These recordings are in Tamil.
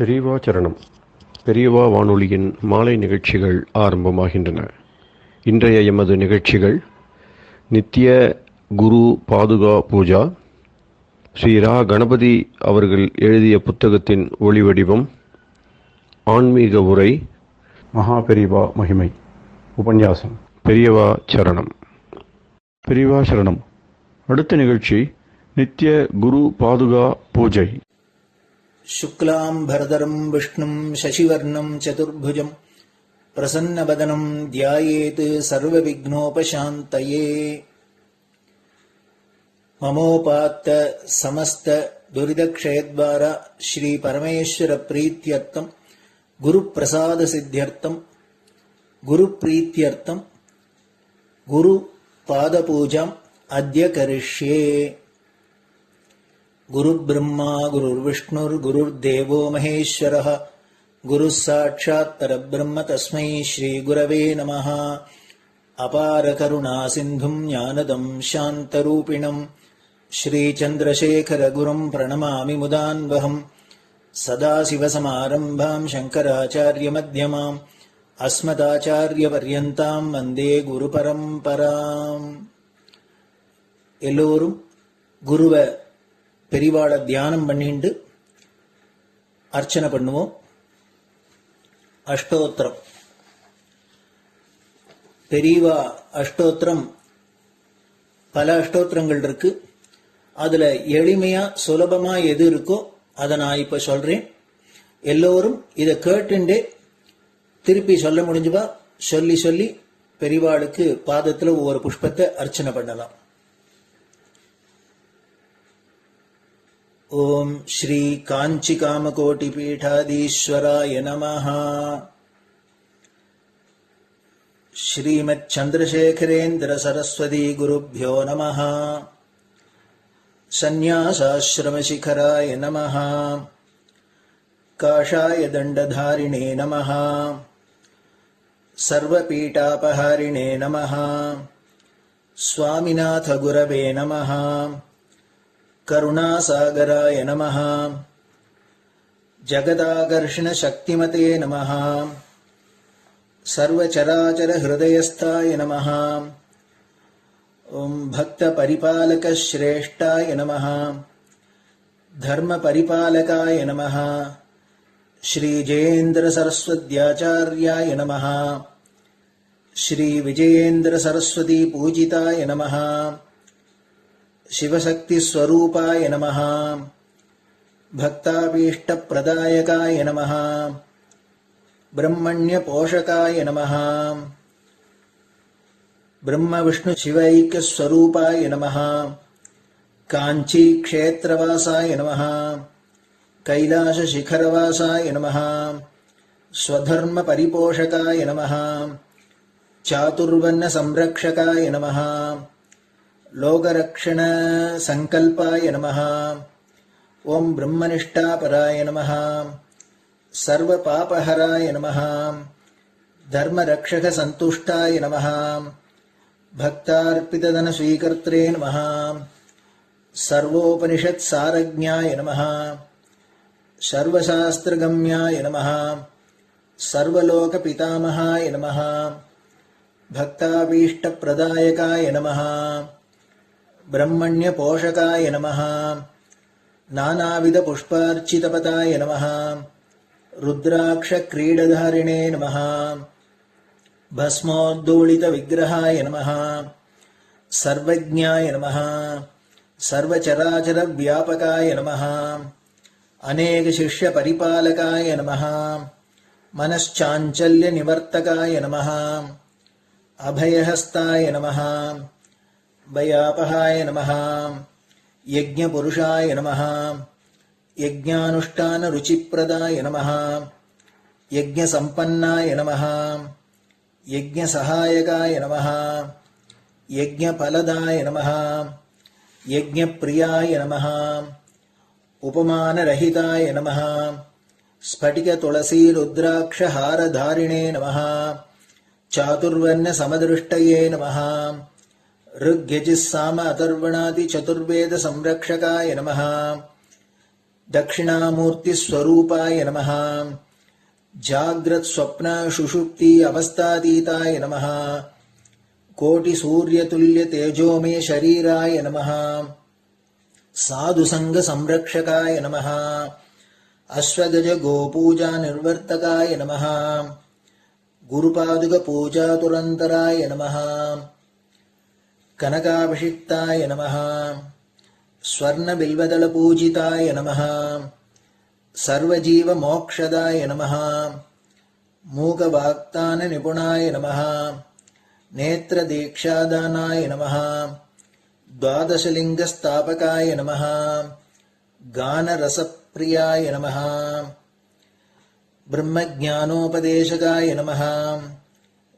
பெரியவா சரணம். பெரியவா வானொலியின் மாலை நிகழ்ச்சிகள் ஆரம்பமாகின்றன. இன்றைய எமது நிகழ்ச்சிகள் நித்திய குரு பாதுகா பூஜா, ஸ்ரீ ரா கணபதி அவர்கள் எழுதிய புத்தகத்தின் ஒளிவடிவம், ஆன்மீக உரை, மகா பெரியவா மகிமை, உபன்யாசம். பெரியவா சரணம். பெரியவா சரணம். அடுத்த நிகழ்ச்சி நித்திய குரு பாதுகா பூஜை. शुक्लां भरदरं विष्णुं शशिवर्णं चतुर्भुजं प्रसन्नवदनं ध्यायेत् सर्वविघ्नोपशान्तये। ममोपात्त समस्त दुरितक्षयद्वारा श्री परमेश्वर प्रीत्यर्थं गुरुप्रसाद सिद्ध्यर्थं गुरुप्रीत्यर्थं गुरुपादपूजाम् अद्य करिष्ये। गुरुर्ब्रह्मा गुरुर्विष्णुर्गुरुर्देवो महेश्वरः गुरुः साक्षात् परब्रह्म तस्मै श्रीगुरवे नमः। अपारकरुणासिन्धुं ज्ञानदं शान्तरूपिणं श्रीचन्द्रशेखरगुरुं प्रणमामि मुदान्वहम्। सदाशिवसमारम्भां शङ्कराचार्यमध्यमाम् अस्मदाचार्यपर्यन्तां वन्दे गुरुपरम्पराम्. எல்லோரும் குருவை பெரிவாளை தியானம் பண்ணிண்டு அர்ச்சனை பண்ணுவோம். அஷ்டோத்திரம். பெரியவா அஷ்டோத்திரம் பல அஷ்டோத்திரங்கள் இருக்கு. அதுல எளிமையா சுலபமா எது இருக்கோ அதை நான் இப்ப சொல்றேன். எல்லோரும் இதை கேட்டுண்டே திருப்பி சொல்ல முடிஞ்சுவா சொல்லி சொல்லி பெரிவாளுக்கு பாதத்துல ஒவ்வொரு புஷ்பத்தை அர்ச்சனை பண்ணலாம். ओम श्री कांची कामकोटि पीठाधीश्वराय नमः. श्रीमत् चंद्रशेखरेन्द्र सरस्वती गुरुभ्यो नमः. संन्यासाश्रम शिखराय नमः. काषाय दंडधारिणे नमः. सर्वपीठापहारिणे नमः. स्वामिनाथ गुरवे नमः. करुणासागराय नमः. जगदाकर्षण शक्तिमते नमः. सर्वचराचर हृदयस्थाय नमः. ओम भक्त परिपालक श्रेष्ठाय नमः. धर्म परिपालकाय नमः. श्री जयेन्द्र सरस्वत्याचार्याय नमः. श्री विजयेन्द्र सरस्वती पूजिताय नमः. शिवशक्ति स्वरूपाय नमः. भक्ताभीष्ट प्रदायकाय नमः. ब्रह्मण्य पोषकाय नमः. ब्रह्म विष्णु शिवैक्य स्वरूपाय नमः. कांची क्षेत्रवासाय नमः. कैलाश शिखरवासाय नमः. स्वधर्म परिपोषकाय नमः. चातुर्वर्ण संरक्षकाय नमः. लोकरक्षण संकल्पाय नमः. ओम ब्रह्मनिष्ठापराय नमः. सर्वपापहराय नमः. धर्मरक्षक संतुष्टाय नमः. भक्तार्पितधन स्वीकर्त्रे नमः. सर्वोपनिषत् सारज्ञाय नमः. सर्वशास्त्रगम्याय नमः. सर्वलोक पितामहाय नमः. भक्ताभीष्ट प्रदायकाय नमः. ब्रह्मण्य पोषकाय नमः. नानाविध पुष्पार्चितपताय नमः. रुद्राक्ष क्रीडधारिणे नमः. भस्मोद्दोलित विग्रहाय नमः. सर्वज्ञाय नमः. सर्वचराचर व्यापकाय नमः. अनेक शिष्य परिपालकाय नमः. मनश्चाञ्चल्य निवर्तकाय नमः. अभयहस्ताय नमः. भयापहाय नमः. यज्ञपुरुषाय नमः. यज्ञानुष्ठान रुचिप्रदाय नमः. यज्ञसम्पन्नाय नमः. यज्ञसहायकाय नमः. यज्ञफलदाय नमः. यज्ञप्रियाय नमः. उपमानरहिताय नमः. स्फटिक तुलसी रुद्राक्ष हारधारिणे नमः. चातुर्वर्ण समदृष्टये नमः. ऋग्यजुस्साम अथर्वणादि चतुर्वेद संरक्षकाय नमः. दक्षिणामूर्तिस्वरूपाय नमः जाग्रत् स्वप्न सुषुप्ति अवस्थातीताय नमः कोटिसूर्यतुल्यतेजोमय शरीराय नमः साधुसङ्गसंरक्षकाय नमः अश्वगज गोपूजा निर्वर्तकाय नमः गुरुपादुकपूजातुरन्तराय नमः कनकाभिषिक्ताय नमः स्वर्णबिल्वदलपूजिताय नमः सर्वजीवमोक्षदाय नमः मूकवाक्ताननिपुणाय नमः नेत्रदीक्षादानाय नमः द्वादशलिङ्गस्थापकाय नमः गानरसप्रियाय नमः ब्रह्मज्ञानोपदेशकाय नमः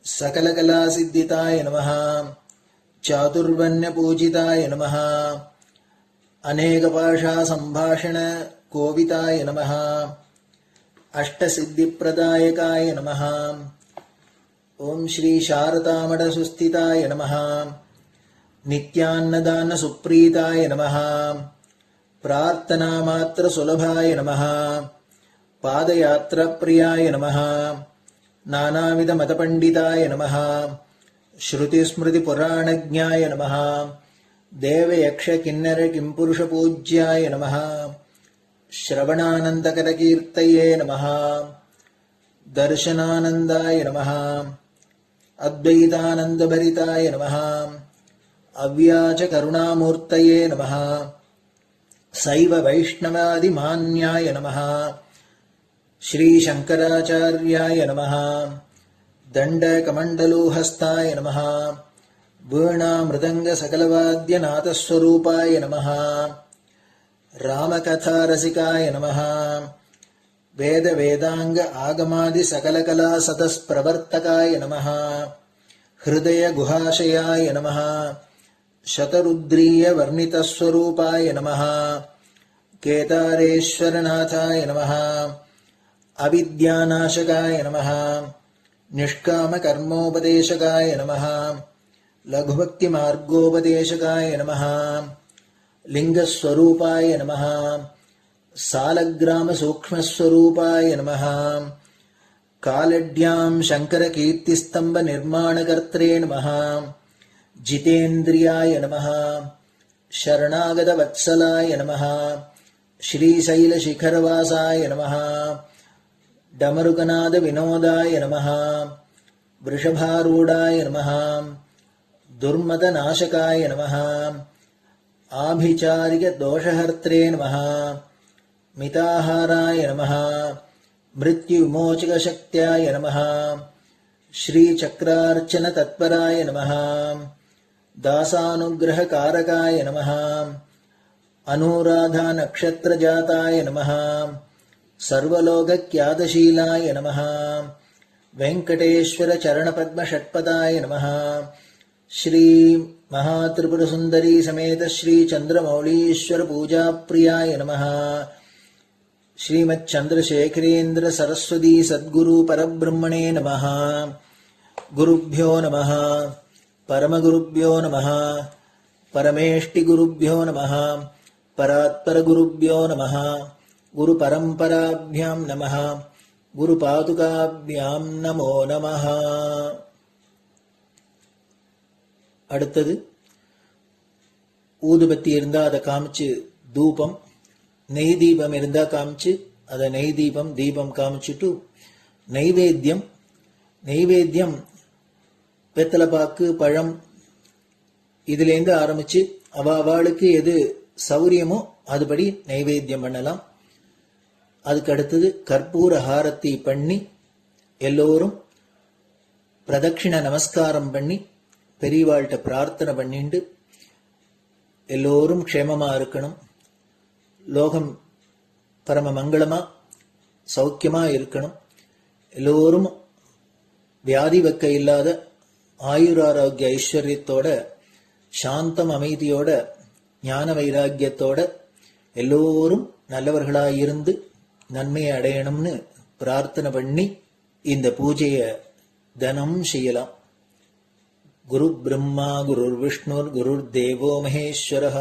सकलकलासिद्धिताय नमः चातुर्वर्ण्यपूजिताय नमः अनेकभाषासम्भाषण कोविताय नमः अष्टसिद्धिप्रदायकाय नमः ओम श्री शारदामठसुस्थिताय नमः नित्यान्नदानसुप्रीताय नमः प्रार्थनामात्रसुलभाय नमः पादयात्राप्रियाय नमः नानाविधमतपण्डिताय नमः श्रुतिस्मृतिपुराणज्ञाय नमः देवयक्षकिन्नरकिंपुरुषपूज्याय नमः श्रवणानन्दकरकीर्तये नमः दर्शनानन्दाय नमः अद्वैतानन्दभरिताय नमः अव्याजकरुणामूर्तये नमः शैव वैष्णवादिमान्याय नमः श्रीशङ्कराचार्याय नमः दण्डकमण्डलोहस्ताय नमः वीणामृदङ्गसकलवाद्यनाथस्वरूपाय नमः रामकथारसिकाय नमः वेदवेदाङ्ग आगमादिसकलकलासतस्प्रवर्तकाय नमः हृदयगुहाशयाय नमः शतरुद्रीयवर्णितस्वरूपाय नमः केदारेश्वरनाथाय नमः अविद्यानाशकाय नमः निष्कामकर्मोपदेशकाय नमः लघुभक्तिमार्गोपदेशकाय नमः लिङ्गस्वरूपाय नमः सालग्रामसूक्ष्मस्वरूपाय नमः कालड्यां शङ्करकीर्तिस्तम्भनिर्माणकर्त्रे नमः जितेन्द्रियाय नमः शरणागतवत्सलाय नमः श्रीशैलशिखरवासाय नमः डमरुकनादविनोदाय नमः वृषभारूढाय नमः दुर्मदनाशकाय नमः आभिचारिकदोषहर्त्रे नमः मिताहाराय नमः मृत्युविमोचकशक्त्याय नमः श्रीचक्रार्चनतत्पराय नमः दासानुग्रहकारकाय नमः अनुराधानक्षत्रजाताय नमः सर्वलोकख्यातशीलाय नमः वेङ्कटेश्वरचरणपद्मषट्पदाय नमः श्री महात्रिपुरसुन्दरी समेत श्री चन्द्रमौलीश्वर पूजाप्रियाय नमः श्रीमच्चन्द्रशेखरेन्द्र सरस्वती सद्गुरु परब्रह्मणे नमः गुरुभ्यो नमः परमगुरुभ्यो नमः परमेष्टिगुरुभ्यो नमः परात्परगुरुभ्यो नमः गुरुपरम्पराभ्यां नमः गुरुपादुकाभ्यां नमो नमः. அடுத்தது ஊதுபத்தி இருந்தா அதை காமிச்சு தூபம், நெய் தீபம் இருந்தா காமிச்சு அதை நெய் தீபம் தீபம் காமிச்சுட்டு நைவேத்தியம் வெத்தலைப்பாக்கு பழம் இதுலேருந்து ஆரம்பிச்சு அவளுக்கு எது சௌரியமோ அதுபடி நைவேத்தியம் பண்ணலாம். அதுக்கு அடுத்தது கற்பூர ஹாரத்தி பண்ணி எல்லோரும் பிரதட்சிண நமஸ்காரம் பண்ணி பெரியவாள்கிட்ட பிரார்த்தனை பண்ணிண்டு எல்லோரும் க்ஷேமமா இருக்கணும், லோகம் பரம மங்களமா சௌக்கியமா இருக்கணும், எல்லோரும் வியாதி வெக்க இல்லாத ஆயுராரோக்கிய ஐஸ்வர்யத்தோட சாந்தம் அமைதியோட ஞான வைராக்கியத்தோட எல்லோரும் நல்லவர்களாயிருந்து நன்மையை அடையணும்னு பிரார்த்தனை பண்ணி இந்த பூஜையை தினம் செய்யலாம். குரு பிரம்மா குருர் விஷ்ணுர் குருர் தேவோ மகேஸ்வரः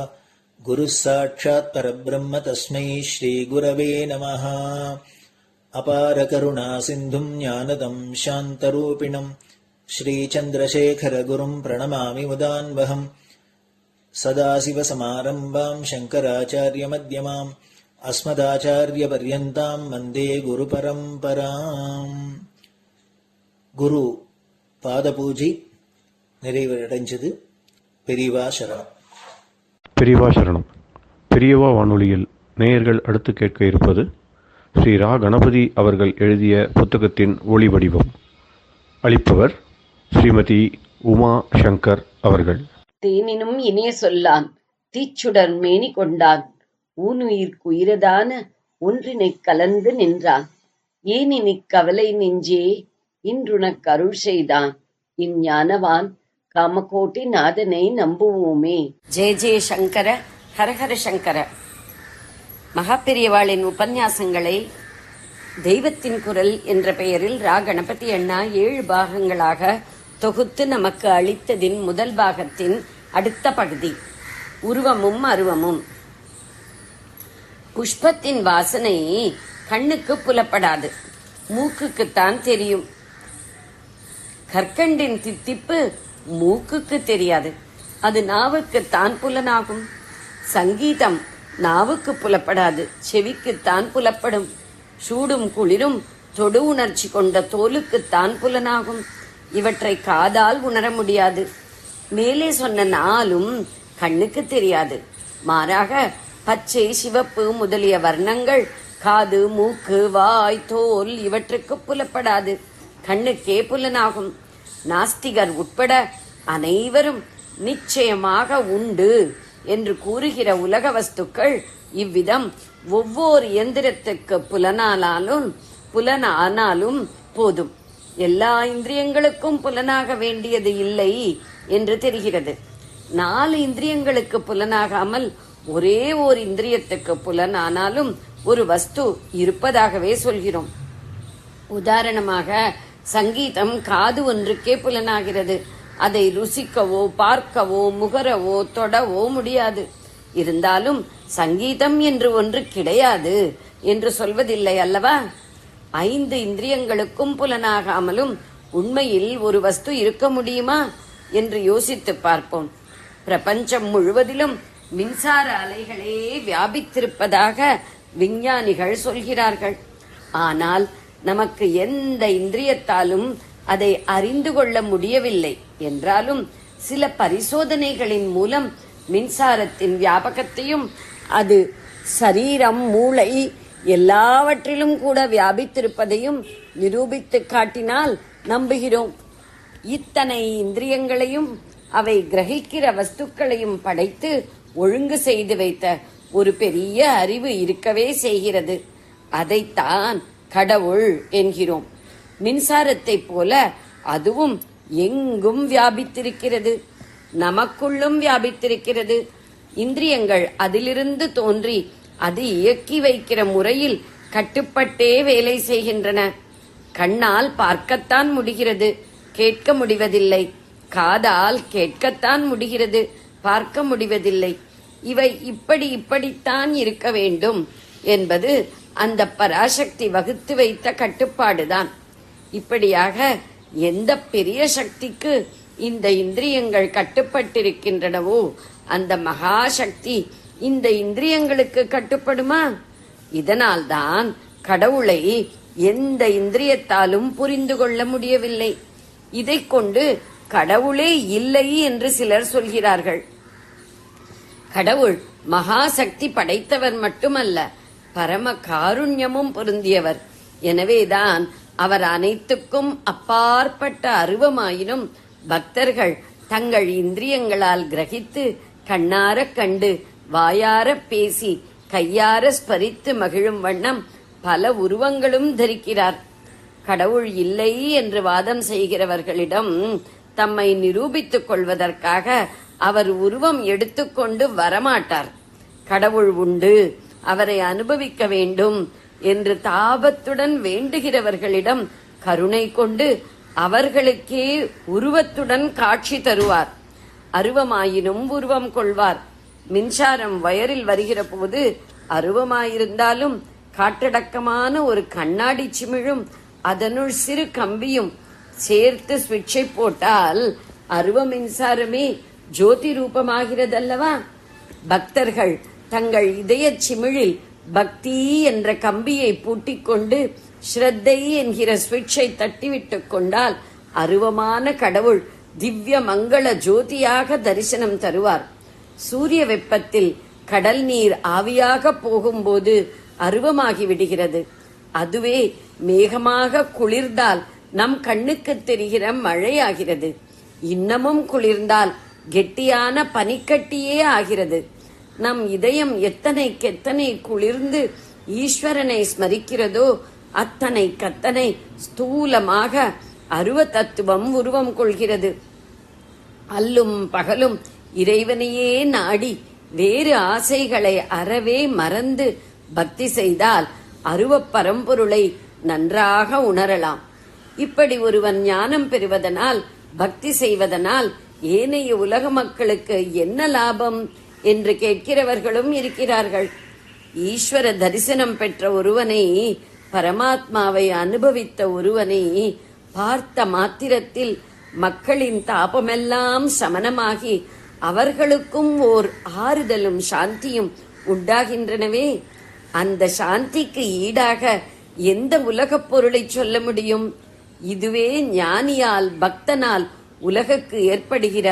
குரு சாட்சாத் பரபிரம்ம தஸ்மை ஸ்ரீ குரவே நமஹ. அபார கருணா சிந்தும் ஞானதம் சாந்தரூபிணம் ஸ்ரீ சந்திரசேகர குரும் பிரணமாமி முதான்வகம். சதாசிவசமாரம்பாம் சங்கராச்சாரிய மத்யமாம் அஸ்மதாச்சாரிய பர்யந்தாம் வந்தே குரு பரம்பராம். குரு பாத பூஜை நிறைவடைஞ்சது. பெரியவா சரணம். பெரியவா சரணம். பெரியவா வானொலியில் நேயர்கள் அடுத்து கேட்க இருப்பது ஸ்ரீ ரா கணபதி அவர்கள் எழுதிய புத்தகத்தின் ஒளி வடிவம். அளிப்பவர் ஸ்ரீமதி உமா சங்கர் அவர்கள். தேனினும் இனிய சொல்லான் தீச்சுடர் மேனி கொண்டான் ஊனுயிர்க்குயிரதான ஒன்றினைக் கலந்து நின்றான் ஏனினிக் கவலை நெஞ்சே இன்றுனக் அருள் செய்தான் இஞ்ஞானவான் காமகோட்டி நாதனை நம்புவோமே. ஜெய ஜெய சங்கர, ஹரஹர சங்கர. மகாபெரியவாளின் உபன்யாசங்களை தெய்வத்தின் குரல் என்ற பெயரில் ரா கணபதி அண்ணா 7 பாகங்களாக தொகுத்து நமக்கு அளித்ததின் முதல் பாகத்தின் அடுத்த பகுதி உருவமும் அருவமும். புஷ்பத்தின் வாசனை கண்ணுக்கு புலப்படாது, மூக்குக்குத்தான் தெரியும். கற்கண்டின் தித்திப்பு மூக்குக்கு தெரியாது, அது நாவுக்குத்தான் புலனாகும். சங்கீதம் நாவுக்கு புலப்படாது, செவிக்குத்தான் புலப்படும். சூடும் குளிரும் தொடு உணர்ச்சி கொண்ட தோலுக்குத்தான் புலனாகும். இவற்றை காதால் உணர முடியாது. மேலே சொன்ன நாலும் கண்ணுக்கு தெரியாது. மாறாக பச்சை, சிவப்பு முதலிய வர்ணங்கள் காது, மூக்கு, வாய், தோல் இவற்றுக்கு புலப்படாது, கண்ணுக்கே புலனாகும். நாஸ்திகர் உட்பட அனைவரும் நிச்சயமாக உண்டு என்று கூறுகிற உலக வஸ்துக்கள் இவ்விதம் ஒவ்வொரு இயந்திரத்துக்கு புலனானாலும் போதும். எல்லா இந்திரியங்களுக்கும் புலனாக வேண்டியது இல்லை என்று தெரிகிறது. 4 இந்திரியங்களுக்கு புலனாகாமல் ஒரே ஓர் இந்திரியத்துக்கு புலனானாலும் ஒரு வஸ்து இருப்பதாகவே சொல்கிறோம். உதாரணமாக சங்கீதம் காது ஒன்றுக்கே புலனாகிறது. அதை ருசிக்கவோ பார்க்கவோ முகரவோ தொடவோ முடியாது. இருந்தாலும் சங்கீதம் என்று ஒன்று கிடையாது என்று சொல்வதில்லை அல்லவா? 5 இந்திரியங்களுக்கும் புலனாகாமலும் உண்மையில் ஒரு வஸ்து இருக்க முடியுமா என்று யோசித்து பார்ப்போம். பிரபஞ்சம் முழுவதிலும் மின்சார அலைகளே வியாபித்திருப்பதாக விஞ்ஞானிகள் சொல்கிறார்கள். ஆனால் நமக்கு எந்த இந்திரியத்தாலும் அதை அறிந்து கொள்ள முடியவில்லை. என்றாலும் சில பரிசோதனைகளின் மூலம் மின்சாரத்தின் வியாபகத்தையும் அது சரீரம், மூளை எல்லாவற்றிலும் கூட வியாபித்திருப்பதையும் நிரூபித்து காட்டினால் நம்புகிறோம். இத்தனை இந்திரியங்களையும் அவை கிரகிக்கிற வஸ்துக்களையும் படைத்து ஒழுங்கு செய்து வைத்த ஒரு பெரிய அறிவு இருக்கவே செய்கிறது. அதைத்தான் கடவுள் என்கிறோம். மின்சாரத்தை போல அதுவும் எங்கும் வியாபித்திருக்கிறது, நமக்குள்ளும் வியாபித்திருக்கிறது. இந்திரியங்கள் அதிலிருந்து தோன்றி அது இயக்கி வைக்கிற முறையில் கட்டுப்பட்டே வேலை செய்கின்றன. கண்ணால் பார்க்கத்தான் முடிகிறது, கேட்க முடிவதில்லை. காதால் கேட்கத்தான் முடிகிறது, பார்க்க முடிவதில்லை. இவை இப்படித்தான் இருக்க வேண்டும் என்பது அந்த பராசக்தி வகுத்து வைத்த கட்டுப்பாடுதான். இப்படியாக எந்த பெரிய சக்திக்கு இந்த இந்திரியங்கள் கட்டுப்பட்டிருக்கின்றனவோ அந்த மகாசக்தி இந்த இந்திரியங்களுக்கு கட்டுப்படுமா? இதனால்தான் கடவுளை எந்த இந்திரியத்தாலும் புரிந்து கொள்ள முடியவில்லை. இதைக் கொண்டு கடவுளே இல்லை என்று சிலர் சொல்கிறார்கள். கடவுள் மகாசக்தி படைத்தவர் மட்டுமல்ல, பரம காருண்யமும் பொருந்தியவர். எனவேதான் அவர் அனைத்துக்கும் அப்பாற்பட்ட அருவமாயினும் பக்தர்கள் தங்கள் இந்திரியங்களால் கிரகித்து கண்ணார கண்டு வாயார பேசி கையார ஸ்பரித்து மகிழும் வண்ணம் பல உருவங்களும் தரிக்கிறார். கடவுள் இல்லை என்று வாதம் செய்கிறவர்களிடம் தம்மை நிரூபித்துக் கொள்வதற்காக அவர் உருவம் எடுத்துக்கொண்டு வரமாட்டார். கடவுள் உண்டு, அவரை அனுபவிக்க வேண்டும் என்று தாபத்துடன் வேண்டுகிறவர்களிடம் கருணை கொண்டு அவர்களுக்கே உருவத்துடன் காட்சி தருவார். அருவமாயினும் உருவம் கொள்வார். மின்சாரம் வயரில் வருகிற போது அருவமாயிருந்தாலும் காற்றடக்கமான ஒரு கண்ணாடி சிமிழும் அதனுள் சிறு கம்பியும் சேர்த்து சுவிட்சை போட்டால் அருவ மின்சாரமே ஜோதி ரூபமாகிறதல்லவா? பக்தர்கள் தங்கள் இதய சிமிழில் பக்தி என்ற கம்பியை பூட்டிக்கொண்டு ஸ்ரத்தை என்கிற சுவிட்சை தட்டிவிட்டு கொண்டால் அருவமான கடவுள் திவ்ய மங்கள ஜோதியாக தரிசனம் தருவார். சூரிய வெப்பத்தில் கடல் நீர் ஆவியாக போகும்போது அருவமாகி விடுகிறது. அதுவே மேகமாக குளிர்ந்தால் நம் கண்ணுக்கு தெரிகிற மழையாகிறது. இன்னமும் குளிர்ந்தால் கெட்டியான பனிக்கட்டியே ஆகிறது. நம் இதயம் எத்தனை குளிர்ந்து ஈஸ்வரனை ஸ்மரிக்கிறதோ அத்தனை ஸ்தூலமாக அருவ தத்துவம் உருவம் கொள்கிறது. அல்லும் பகலும் இறைவனையே நாடி வேறு ஆசைகளை அறவே மறந்து பக்தி செய்தால் அருவ பரம்பொருளை நன்றாக உணரலாம். இப்படி ஒருவன் ஞானம் பெறுவதனால் பக்தி செய்வதனால் ஏனைய உலக மக்களுக்கு என்ன லாபம் என்று கேட்கிறவர்களும் இருக்கிறார்கள். ஈஸ்வர தரிசனம் பெற்ற ஒருவனை, பரமாத்மாவை அனுபவித்த ஒருவனை பார்த்த மாத்திரத்தில் மக்களின் தாபமெல்லாம் சமனமாகி அவர்களுக்கும் ஓர் ஆறுதலும் சாந்தியும் உண்டாகின்றனவே. அந்த சாந்திக்கு ஈடாக எந்த உலகப் பொருளை சொல்ல முடியும்? இதுவே ஞானியால் பக்தனால் உலகுக்கு ஏற்படுகிற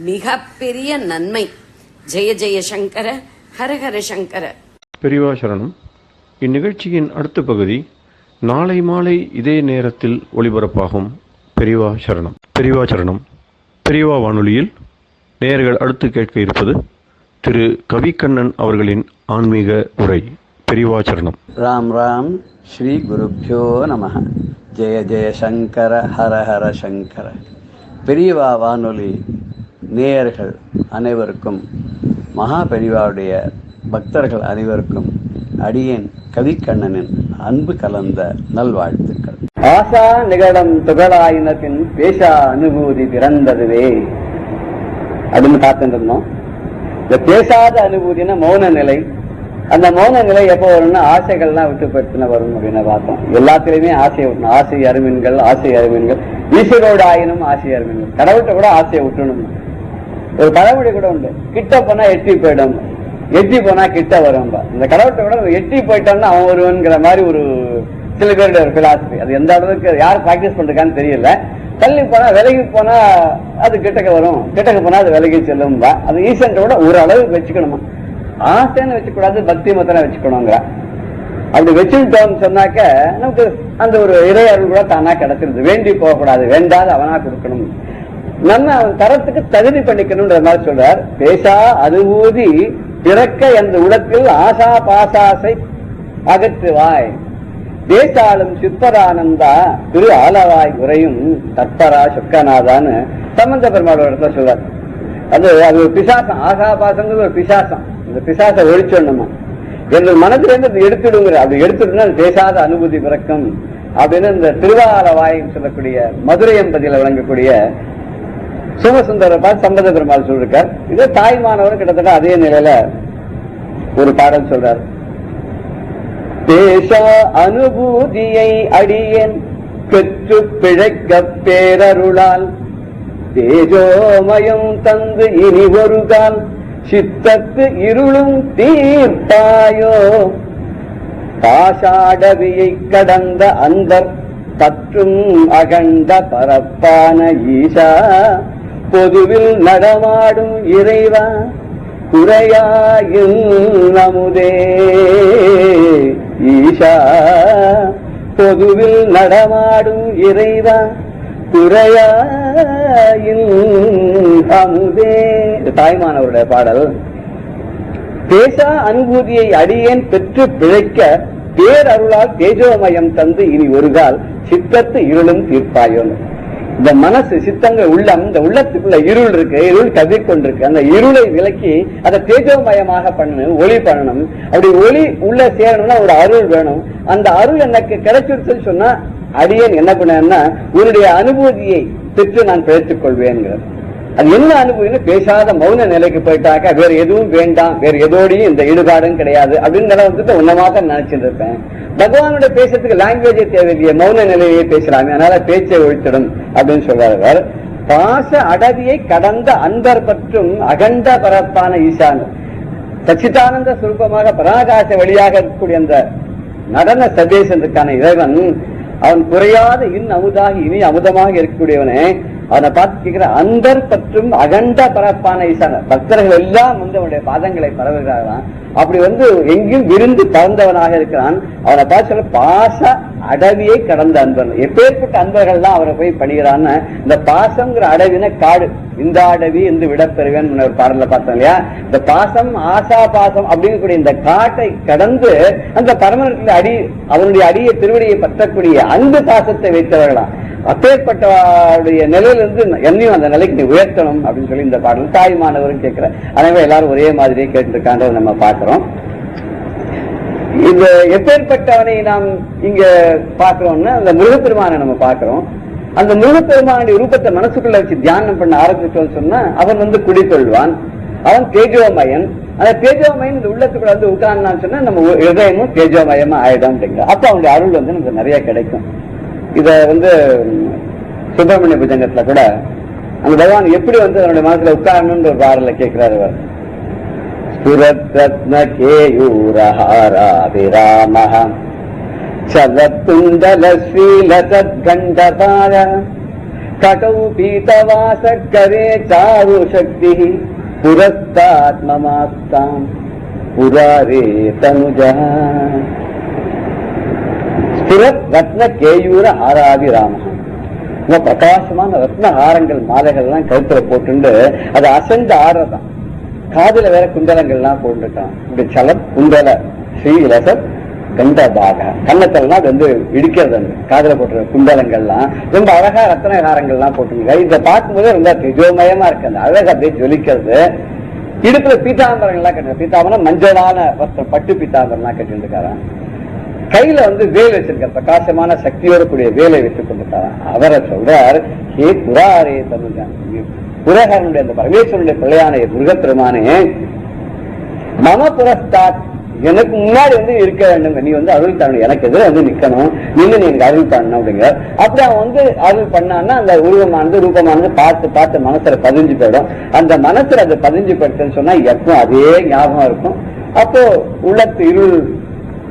மிக பெரிய நன்மை. ஜெய ஜெய சங்கர, ஹரஹர சங்கர. பெரியவா சரணம். இந்நிகழ்ச்சியின் அடுத்த பகுதி நாளை மாலை இதே நேரத்தில் ஒளிபரப்பாகும். பெரியவா சரணம். பெரியவா சரணம். பெரியவா வானொலியில் நேயர்கள் அடுத்து கேட்க இருப்பது திரு கவிக்கண்ணன் அவர்களின் ஆன்மீக உரை. பெரியவா சரணம். ராம் ராம். ஸ்ரீ குருப்யோ நமஹ. ஜெய ஜெய சங்கர, ஹர ஹர சங்கர. பெரியவா வானொலி நேயர்கள் அனைவருக்கும், மகா பெரியவாவுடைய பக்தர்கள் அனைவருக்கும் அடியேன் கவிக்கண்ணனின் அன்பு கலந்த நல்வாழ்த்துக்கள். ஆசா நிகழம் துகளாயினத்தின் பேசா அனுபூதி பிறந்ததுவே அப்படின்னு காத்துருந்தோம். இந்த பேசாத அனுபூதினா மௌன நிலை. அந்த மௌன நிலை எப்போ வரும்னா ஆசைகள்லாம் விட்டுப்படுத்தின வரும் அப்படின்னு பார்த்தோம். எல்லாத்திலையுமே ஆசையை விட்டணும். ஆசை அருமீன்கள், ஆசை அருமீன்கள். ஈஸ்வரோட ஆயினும் ஆசை அருமீன்கள். கடவுள்கிட்ட கூட ஆசையை விட்டணும். ஒரு பழமொழி கூட உண்டு, கிட்ட போனா எட்டி போயிடும், எட்டி போனா கிட்ட வரும். இந்த கடவுள்கிட்ட கூட எட்டி போயிட்டோம்னா அவன் ஒருவன்கிற மாதிரி ஒரு சில பேருடைய ஒரு பிலாசபி. அது எந்த அளவுக்கு யார் பிராக்டிஸ் பண்றான்னு தெரியல. தள்ளி போனா விலகி போனா அது கிட்டக்க வரும், கிட்டக்க போனா அது விலகி செல்லும். அது ஈசன்ட்ட கூட ஒரு அளவுக்கு வச்சுக்கணுமா. ஆசைன்னு வச்சுக்கூடாது, பக்தி மத்தனை வச்சுக்கணுங்கிற. அப்படி வச்சுட்டோம்னு சொன்னாக்க நமக்கு அந்த ஒரு இறை அருள் கூட தானா கிடைச்சிருது. வேண்டி போகக்கூடாது, வேண்டாது அவனா கொடுக்கணும். நம்ம அவன் தரத்துக்கு தகுதி பண்ணிக்கணும்ன்ற மாதிரி சொல்றார். பேசா அனுபூதி பிறக்க என்ற உலகத்தில் ஆசா பாசாசை அகற்றுவாய். தேசாலும் சிற்பரானந்தா திரு ஆலவாய் உரையும் தற்பரா சொக்கநாதான்னு சம்பந்த பெருமாளோட இடத்துல சொல்றார். அது ஒரு பிசாசம். ஆசாபாசங்கிறது ஒரு பிசாசம். இந்த பிசாசை ஒழிச்சோம்மா என்ற மனதிலிருந்து எடுத்துடுங்கிற. அப்படி எடுத்துடுனா பேசாத அனுபூதி பிறக்கும் அப்படின்னு இந்த திருவாலவாய் சொல்லக்கூடிய மதுரை என்பதில் விளங்கக்கூடிய சோமசுந்தர பார்த்து சம்பந்த பெருமாள் சொல்லிருக்கார். இது தாய்மானவர் கிட்டத்தட்ட அதே நிலையில ஒரு பாடல் சொல்றார். பேசா அனுபூதியை அடியேன் பெற்று பிழைக்க பேரருளால் தேஜோமயம் தந்து இனி ஒரு கால் சித்தத்து இருளும் தீர்ப்பாயோ. பாஷாடவியை கடந்த அந்தர் பற்றும் அகண்ட பரப்பான ஈசா பொதுவில் நடமாடும் இறைவா குறையாயின் நமுதே. ஈசா பொதுவில் நடமாடும் இறைவா குறையாயின் அமுதே. தாய்மானவருடைய பாடல். பேசா அனுபூதியை அடியேன் பெற்று பிழைக்க பேரருளால் தேஜோமயம் தந்து இனி ஒரு கால் சித்தத்து இருளும் தீர்ப்பாயோன்னு. இந்த மனசு சித்தங்கள் உள்ளம், இந்த உள்ளத்துக்குள்ள இருள் இருக்கு, இருள் கதிர்கொண்டிருக்கு. அந்த இருளை விலக்கி அதை தேஜோமயமாக பண்ணணும், ஒளி பண்ணணும். அப்படி ஒளி உள்ள சேரணும்னா ஒரு அருள் வேணும். அந்த அருள் எனக்கு கிடைச்சிருச்சுன்னு சொன்னா அடியேன் என்ன பண்ணேன்னா உன்னுடைய அனுபூதியை பெற்று நான் பிழைத்துக் கொள்வேன். அது என்ன அனுபவம்னு பேசாத மௌன நிலைக்கு போயிட்டாக்க வேற எதுவும் வேண்டாம், வேற எதோடையும் இந்த ஈடுபாடும் கிடையாது அப்படின்னு நிலை வந்துட்டு உன்னமாக நினைச்சிட்டு இருப்பேன். பகவானோட பேசுறதுக்கு லாங்குவேஜே தேவையில்லையே, மௌன நிலையே பேசலாமே, அதனால பேச்சை ஒழிச்சிடும் அப்படின்னு சொல்றாரு. பாச அடவியை கடந்த அன்பர் பற்றும் அகண்ட பரப்பான ஈசான் சச்சிதானந்த சுரூபமாக பராகாச வழியாக இருக்கக்கூடிய அந்த நடன சதேசத்துக்கான இறைவன், அவன் குறையாத அமுதாகி இனி அமுதமாக இருக்கக்கூடியவனே, அவனை பார்த்து கேட்கிற அந்தர் பற்றும் அகண்ட பரப்பான ஈசான பக்தர்கள் எல்லாம் வந்து அவனுடைய பாதங்களை பரவுகிறார்களாம். அப்படி வந்து எங்கேயும் விருந்து பறந்தவனாக இருக்கிறான். அவனை பார்த்து சொல்ல பாச அடவியை கடந்த அன்பர்கள், எப்பேற்பட்ட அன்பர்கள் எல்லாம் அவரை போய் பணிகிறான்னு. இந்த பாசம்ங்கிற அடவின காடு, இந்த அடவி என்று விடப்பெறுவேன் ஒரு பாடல பார்த்தோம் இல்லையா. இந்த பாசம் ஆசா பாசம் அப்படிங்கக்கூடிய இந்த காட்டை கடந்து அந்த பரமனத்தில் அடி அவனுடைய அடியை திருவடியை பற்றக்கூடிய அன்பு பாசத்தை வைத்தவர்களாம். அப்பேற்பட்டவருடைய நிலையிலிருந்து என்னையும் அந்த நிலைக்கு நீ உயர்த்தணும் அப்படின்னு சொல்லி இந்த பாடல் தாய்மானவரும் கேட்கிற. எனவே எல்லாரும் ஒரே மாதிரியே கேட்டுருக்காங்க நம்ம பார்க்கிறோம். இந்த எப்பேற்பட்டவனை நாம் இங்க பாக்குறோம்னா அந்த முருகப்பெருமானை நம்ம பாக்குறோம். அந்த முருகப்பெருமானுடைய ரூபத்தை மனசுக்குள்ள வச்சு தியானம் பண்ண ஆரம்பிச்சோம்னு சொன்னா அவன் வந்து குடிக்கொள்வான். அவன் தேஜோமயன். அந்த தேஜோமயன் இந்த உள்ளத்துக்குள்ள வந்து உட்கார்ந்தான்னு சொன்னா நம்ம இதயமும் தேஜோமயமா ஆயிடும் அப்படிங்கிற. அப்ப அவனுடைய அருள் வந்து நமக்கு நிறைய கிடைக்கும். இத வந்து சுப்பிரமணிய புஜங்கத்துல கூட அந்த பகவான் எப்படி வந்து அவனுடைய மனசுல உட்காரணும்னு ஒரு பாடல கேட்கிறாரு. ஸ்புரத்ரத்ன கேயூரஹாராபிராமஹ சலத்துண்டல ஸ்ரீலதத்கண்டபார கடௌ பீதவாசகரே சாரு சக்தி புரஸ்தாத்மமாஸ்தாம் புராரே தனுஜா. ரத்ன கேயூர ஆராதி ராமஹா, பிரகாசமான ரத்ன ஹாரங்கள் மாலைகள் எல்லாம் கழுத்துல போட்டு அது அசைந்து ஆடுறதான். காதுல வேற குண்டலங்கள் எல்லாம் போட்டுருக்கான். இப்படி சலம் குண்டல ஸ்ரீலசத் கண்டபாக கண்ணத்தெல்லாம் அது வந்து இடிக்கிறது. அந்த காதுல போட்டுற குண்டலங்கள்லாம் ரொம்ப அழகா ரத்ன ஹாரங்கள்லாம் போட்டுருங்க. இதை பார்க்கும்போது ரொம்ப தேஜோமயமா இருக்கு. அந்த அழகு அப்படியே ஜொலிக்கிறது. இடுப்புல பீத்தாம்பரங்கள்லாம் கட்டு, பீத்தாம்பரம் மஞ்சளான வஸ்திரம் பட்டு பீத்தாம்பரம்லாம் கட்டிட்டு இருக்காரான். கையில வந்து வேல் வச்சிருக்க, பிரகாசமான சக்தியோட கூடிய வேலை வைத்துக் கொண்டிருக்காரான். அவரை சொல்றார், ஹே புராரே தனுஜான், புரகனுடைய அந்த பரமேஸ்வரனுடைய பிள்ளையான முருகப்பெருமானே, மம புரஸ்தாத், எனக்கு முன்னாடி வந்து இருக்க வேண்டும், நீ வந்து அருள் தரணும், எனக்கு எதிர வந்து நிக்கணும், நீங்க எனக்கு அருள் பண்ணணும் அப்படிங்கிற. அப்படி அவன் வந்து அருள் பண்ணான்னா அந்த உருவமானது ரூபமானது பார்த்து பார்த்து மனசுல பதிஞ்சு போயிடும். அந்த மனசுல அது பதிஞ்சு போயிடுச்சுன்னு சொன்னா எப்போ அதே ஞாபகம் இருக்கும். அப்போ உள்ளத்து இருள்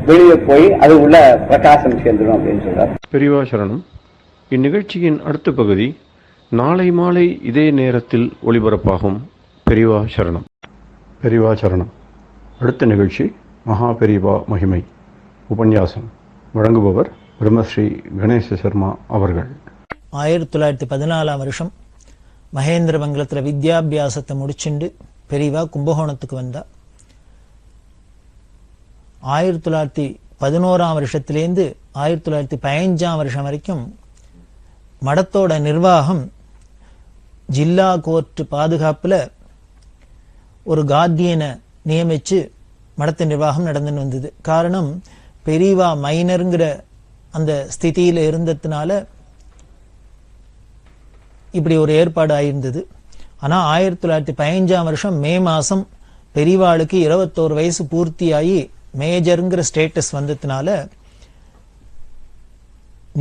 வெளியே போய் அது உள்ள பிரகாசம் சேர்ந்துடும் அப்படின்னு சொல்றார். பெரியவா சரணம். இந்நிகழ்ச்சியின் அடுத்த பகுதி நாளை மாலை இதே நேரத்தில் ஒளிபரப்பாகும். பெரியவா சரணம். பெரியவா சரணம். அடுத்த நிகழ்ச்சி மகா பெரியவா மகிமை உபன்யாசம். வழங்குபவர் பிரம்மஸ்ரீ கணேச சர்மா அவர்கள். 1914 வருஷம் மகேந்திர மங்கலத்தில் வித்யாபியாசத்தை முடிச்சுண்டு பெரியவா கும்பகோணத்துக்கு வந்தா. 1911 வருஷத்திலேருந்து 1915 வருஷம் வரைக்கும் மடத்தோட நிர்வாகம் ஜில்லா கோர்ட் பாதுகாப்புல ஒரு கார்டியனை நியமிச்சு மடத்து நிர்வாகம் நடந்துன்னு வந்தது. காரணம், பெரியவா மைனருங்கிற அந்த ஸ்திதியில இருந்ததுனால இப்படி ஒரு ஏற்பாடு ஆயிருந்தது. ஆனா 1915 வருஷம் மே மாசம் பெரியவாளுக்கு 21 வயசு பூர்த்தியாகி மேஜருங்கிற ஸ்டேட்டஸ் வந்ததுனால